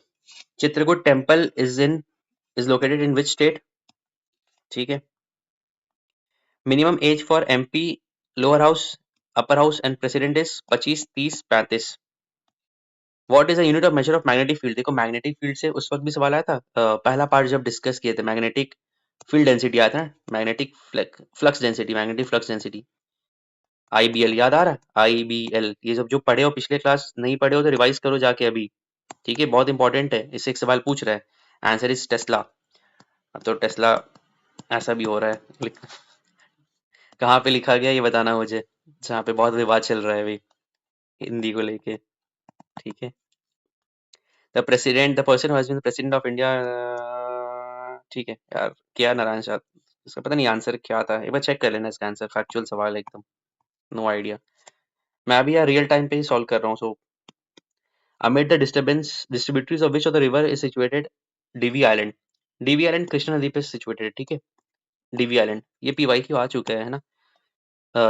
Chitrakoot temple is located in which state? ठीक है, minimum age for MP lower house, upper house and president is 25, 30, 35। What is the unit of measure of magnetic field? देखो मैग्नेटिक फील्ड से उस वक्त भी सवाल आया था, पहला पार्ट जब डिस्कस किए थे, मैग्नेटिक फील्ड डेंसिटी आया था ना, magnetic flux density, magnetic flux density, IBL याद आ रहा है? आईबीएल, ये सब जो पढ़े हो पिछले क्लास, नहीं पढ़े हो तो रिवाइज करो जाके अभी। ठीक है, बहुत इंपॉर्टेंट है, इससे एक सवाल पूछ रहा है। Answer is Tesla. अब तो टेस्ला ऐसा भी हो रहा है, कहाँ पे लिखा गया ये बताना मुझे, जहाँ पे बहुत विवाद चल रहा है अभी हिंदी को लेके। ठीक है, the person who has been president of India, ठीक है यार, क्या नारायण शाह, इसका पता नहीं आंसर क्या था, एक बार चेक कर लेना इसका आंसर, फैक्चुअल सवाल है एकदम, नो आइडिया। मैं भी यार रियल टाइम पे ही सॉल्व कर रहा हूँ। सो amid the distributaries of which of the river is situated DV island, DV island Krishna नदी पे सिचुएटेड है, ठीक है। डीवी आइलैंड ये पीवाई क्यू आ चुका है ना,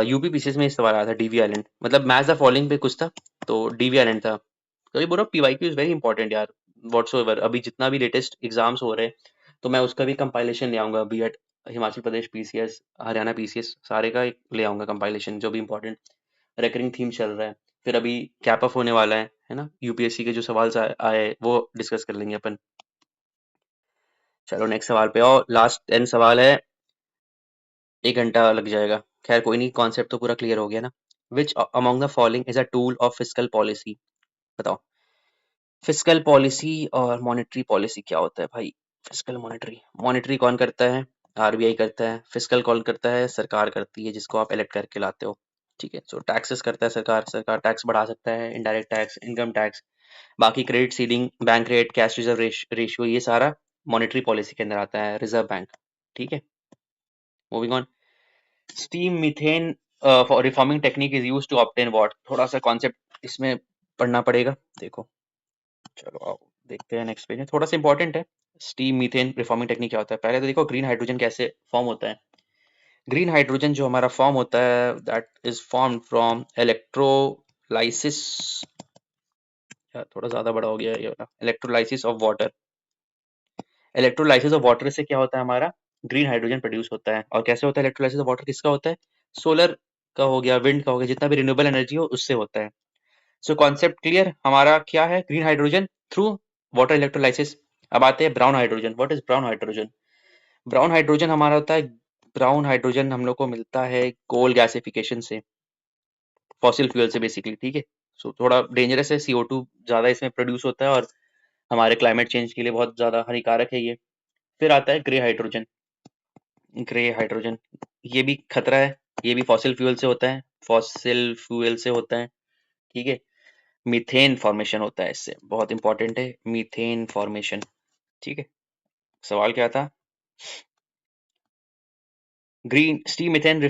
यूपी पीसीएस में इस सवाल आया था डीवी आइलैंड, मतलब मैच द फॉलोइंग पे कुछ था, तो डीवी आइलैंड था। तो ये बोल रहा हूँ P Y Q is very important यार, व्हाट्सओएवर अभी जितना भी लेटेस्ट एग्जाम्स हो रहे हैं, तो मैं उसका भी कंपाइलेशन ले आऊंगा, B eight Himachal Pradesh PCS, Haryana PCS, सारे का एक ले आऊंगा कंपाइलेशन, जो भी इंपॉर्टेंट रेकरिंग थीम चल रहा है। फिर अभी कैप अप होने वाला है ना, यूपीएससी के जो सवाल आए वो डिस्कस कर लेंगे अपन। चलो नेक्स्ट सवाल पे आओ, लास्ट 10 सवाल है, 1 घंटा लग जाएगा। खैर कोई नहीं, कॉन्सेप्ट तो पूरा क्लियर हो गया ना। Which among the following is a tool of fiscal policy, बताओ। फिस्कल पॉलिसी और मॉनेटरी पॉलिसी क्या होता है भाई? फिस्कल मॉनेटरी, मॉनेटरी कौन करता है? आरबीआई करता है। फिस्कल कौन करता है? सरकार करती है, जिसको आप इलेक्ट करके लाते हो, ठीक है। सो टैक्सेस करता है सरकार, सरकार टैक्स बढ़ा सकता है, इनडायरेक्ट टैक्स, इनकम टैक्स, बाकी credit ceiling, bank rate, cash reserve ratio, ये सारा मॉनेटरी पॉलिसी के अंदर आता है, रिजर्व बैंक, ठीक है। Moving on, steam methane for reforming technique is used to obtain what, थोड़ा सा कॉन्सेप्ट इसमें पढ़ना पड़ेगा, देखो। चलो आओ देखते हैं नेक्स्ट पेज में, थोड़ा सा इंपॉर्टेंट है। स्टीम मीथेन रिफॉर्मिंग टेक्निक क्या होता है? पहले तो देखो ग्रीन हाइड्रोजन कैसे फॉर्म होता है। ग्रीन हाइड्रोजन जो हमारा फॉर्म होता है, that is form from electrolysis, थोड़ा ज्यादा बड़ा हो गया ये वाला, electrolysis of water. Electrolysis of water से क्या होता है, हमारा ग्रीन हाइड्रोजन प्रोड्यूस होता है। और कैसे होता है इलेक्ट्रोलाइसिस ऑफ वाटर? किसका होता है? सोलर का हो गया, विंड का हो गया, जितना भी रिन्यूएबल एनर्जी हो उससे होता है। सो कॉन्सेप्ट क्लियर, हमारा क्या है? Green hydrogen through water electrolysis. अब आते हैं brown hydrogen. What is brown hydrogen? Brown hydrogen हमारा होता है, ब्राउन हाइड्रोजन हम लोग को मिलता है कोल गैसिफिकेशन से, फॉसिल फ्यूल से बेसिकली, ठीक है। सो थोड़ा डेंजरस है, CO2 ज्यादा इसमें प्रोड्यूस होता है और हमारे क्लाइमेट चेंज के लिए बहुत ज्यादा हानिकारक है ये। फिर आता है ग्रे हाइड्रोजन। ग्रे हाइड्रोजन ये भी खतरा है, ये भी फॉसिल फ्यूल से होता है, फॉसिल फ्यूल से होता है, ठीक है। मीथेन फॉर्मेशन होता है इससे, बहुत इंपॉर्टेंट है मीथेन फॉर्मेशन, ठीक है। सवाल क्या था? Green steam methane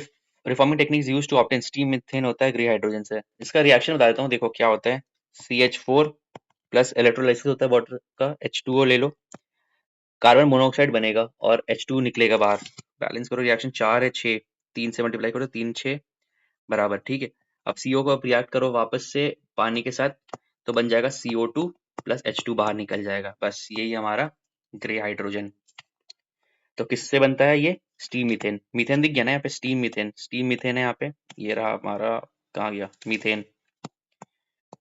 reforming techniques used to obtain, steam methane होता है ग्रे हाइड्रोजन से। इसका रिएक्शन बता देता हूँ, देखो क्या होता है। CH4 प्लस इलेक्ट्रोलाइसिस होता है वाटर का, H2O ले लो, कार्बन मोनोऑक्साइड बनेगा और H2 निकलेगा बाहर। बैलेंस करो, रिएक्शन 4 है 6, 3 से मल्टीप्लाई करो, 3 6 बराबर, ठीक है। अब CO को अब रिएक्ट करो वापस से पानी के साथ, तो बन जाएगा CO2 प्लस H2 बाहर निकल जाएगा, बस यही हमारा ग्रे हाइड्रोजन। तो किससे बनता है ये? Steam methane. मीथेन दिख गया ना यहाँ पे, स्टीम मीथेन, स्टीम मीथेन है यहाँ पे, ये रहा हमारा, कहाँ गया मीथेन,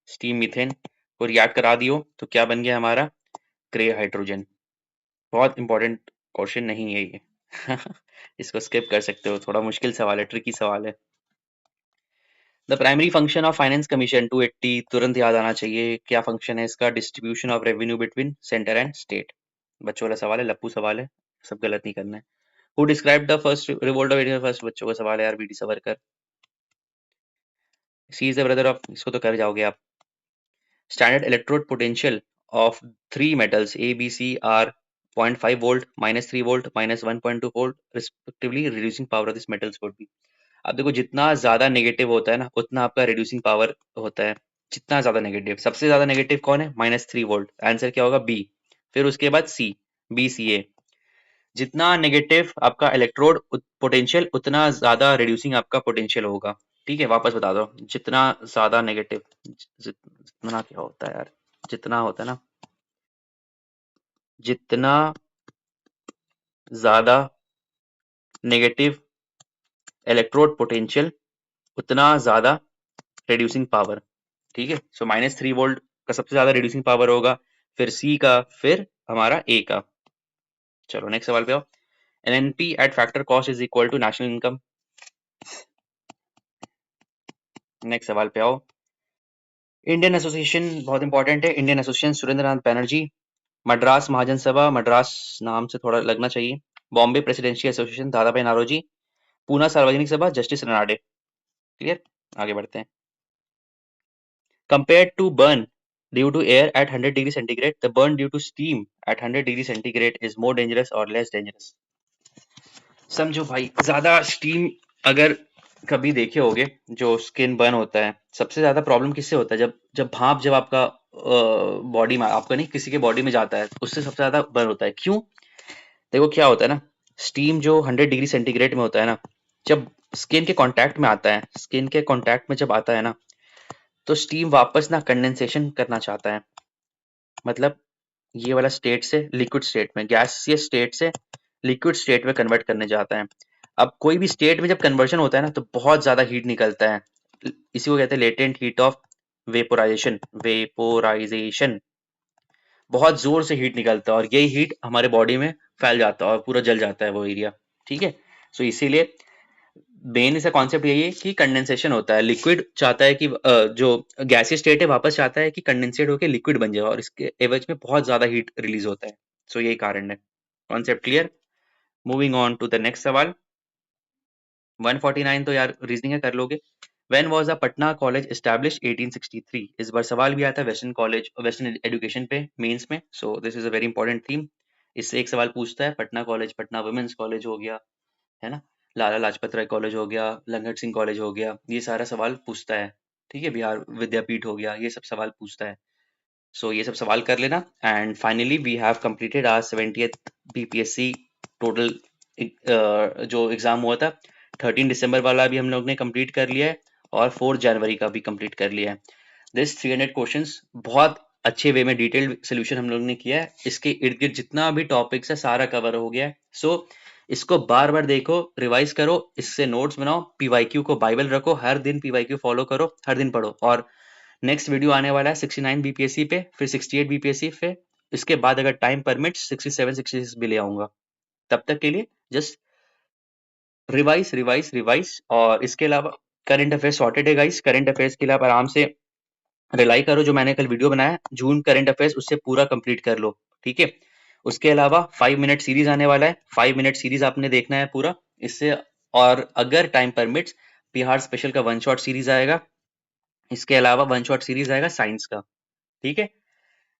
स्टीम मीथेन को रिएक्ट करा दियो तो क्या बन गया हमारा? Grey hydrogen. बहुत इंपॉर्टेंट क्वेश्चन नहीं है ये इसको स्किप कर सकते हो, थोड़ा मुश्किल सवाल है, ट्रिकी सवाल है। The primary function of finance commission 280, तुरंत याद आना चाहिए, क्या फंक्शन है इसका? Distribution of revenue between centre and state. बच्चों वाला सवाल है, लप्पू सवाल है, सब गलत नहीं करना है। Who describe the first revolt of India? First बच्चों का सवाल है यार, BD Savarkar. C is the brother of, इसको तो कर जाओगे आप। Standard electrode potential of 3 metals A, B, C are 0.5 volt, -3 volt, -1.2 volt respectively. Reducing power of this metals would be, अब देखो जितना ज्यादा नेगेटिव होता है ना, उतना आपका रिड्यूसिंग पावर होता है। जितना ज्यादा नेगेटिव, सबसे ज्यादा नेगेटिव कौन है? -3 वोल्ट, आंसर क्या होगा? बी। फिर उसके बाद सी, BCA। जितना नेगेटिव आपका इलेक्ट्रोड पोटेंशियल, उतना ज्यादा रिड्यूसिंग आपका पोटेंशियल होगा, ठीक है। वापस बता दो, जितना ज्यादा नेगेटिव, जितना क्या होता है यार, जितना होता है ना, जितना ज्यादा नेगेटिव इलेक्ट्रोड पोटेंशियल, उतना ज्यादा रिड्यूसिंग पावर, ठीक है। सो -3 वोल्ट का सबसे ज्यादा रिड्यूसिंग पावर होगा, फिर सी का, फिर हमारा ए का। चलो नेक्स्ट सवाल पे आओ। NNP at factor cost is equal to national income. Next सवाल पे आओ। इंडियन एसोसिएशन बहुत इंपॉर्टेंट है, इंडियन एसोसिएशन सुरेंद्र नाथ बैनर्जी। मद्रास महाजन सभा, मद्रास नाम से थोड़ा लगना चाहिए। बॉम्बे प्रेसिडेंशियल एसोसिएशन, दादा भाई नारोजी। पूना सार्वजनिक सभा, जस्टिस रनाडे। क्लियर, आगे बढ़ते हैं। Compare to burn due to air at 100 degree centigrade, the burn due to steam at 100 degree centigrade is more dangerous और लेस डेंजरस। समझो भाई, ज्यादा स्टीम अगर कभी देखे होगे जो स्किन बर्न होता है, सबसे ज्यादा प्रॉब्लम किससे होता है? जब जब भाप जब आपका बॉडी में, आपका नहीं किसी के बॉडी में जाता है, उससे सबसे ज्यादा बर्न होता है। क्यों? देखो क्या होता है ना, स्टीम जो 100 डिग्री सेंटीग्रेड में होता है ना, जब स्किन के कांटेक्ट में आता है, स्किन के कांटेक्ट में जब आता है ना, तो स्टीम वापस ना कंडेंसेशन करना चाहता है। मतलब ये वाला स्टेट से लिक्विड स्टेट में, गैसियस स्टेट से लिक्विड स्टेट में कन्वर्ट करने जाता है। अब कोई भी स्टेट में जब कन्वर्जन होता है ना, तो बहुत ज्यादा हीट निकलता है। इसी को कहते हैं latent heat of vaporisation. Vaporisation, बहुत जोर से हीट निकलता है और यही हीट हमारे बॉडी में फैल जाता है और पूरा जल जाता है वो एरिया। ठीक है, सो इसीलिए मेन इसका कॉन्सेप्ट यही है कि कंडेंसेशन होता है। लिक्विड चाहता है कि जो गैसीय स्टेट है वापस चाहता है कि कंडेंसेट होकर लिक्विड बन जाए, और इसके एवज में बहुत ज्यादा हीट रिलीज होता है। सो यही कारण है। Concept clear? Moving on to the next सवाल। 149 तो यार रीजनिंग है, कर लोगे। When was the Patna college established? 1863। इस बार सवाल भी आया था वेस्टर्न कॉलेज, वेस्टर्न एजुकेशन पे मेंस में। So this is a very important theme. इससे एक सवाल पूछता है, Patna college, Patna women's college हो गया, है ना, लाला लाजपत राय कॉलेज हो गया, लंगट सिंह कॉलेज हो गया, ये सारा सवाल पूछता है। ठीक है, बिहार विद्यापीठ हो गया, ये सब सवाल पूछता है। सो ये सब सवाल कर लेना। And finally we have completed our 70th BPSC total. जो एग्जाम हुआ था 13 दिसंबर वाला भी हम लोग ने कंप्लीट कर लिया है, और 4 जनवरी का भी कंप्लीट कर लिया है। दिस 300 क्वेश्चंस बहुत अच्छे वे में डिटेल्ड सोल्यूशन हम लोग ने किया है। इसके इर्द गिर्द जितना भी टॉपिक्स है सारा कवर हो गया है। सो इसको बार बार देखो, रिवाइज करो, इससे नोट्स बनाओ, पीवाईक्यू को बाइबल रखो, हर दिन पीवाईक्यू फॉलो करो, हर दिन पढ़ो। और नेक्स्ट वीडियो आने वाला है 69 बीपीएससी पे, फिर 68 बीपीएससी पे, इसके बाद अगर टाइम परमिट 67 66 भी ले आऊंगा। तब तक के लिए जस्ट रिवाइज रिवाइज रिवाइज। और इसके अलावा करंट अफेयर्स सॉर्टेड है गाइस। करंट अफेयर्स के लिए आप आराम से रिलाई करो, जो मैंने कल वीडियो बनाया जून करंट अफेयर्स, उससे पूरा कंप्लीट कर लो। ठीक है, उसके अलावा 5 मिनट सीरीज आने वाला है, 5 मिनट सीरीज आपने देखना है पूरा इससे। और अगर टाइम परमिट्स बिहार स्पेशल का 1 शॉट सीरीज आएगा, इसके अलावा 1 शॉट सीरीज आएगा साइंस का। ठीक है,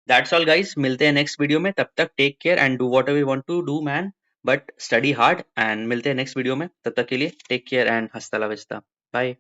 दैट्स ऑल गाइस, मिलते हैं नेक्स्ट वीडियो में। तब तक take care and do whatever you want to do man, but study hard. And मिलते हैं नेक्स्ट वीडियो में, तब तक के लिए टेक केयर एंड हस्ता ला विस्ता। बाय।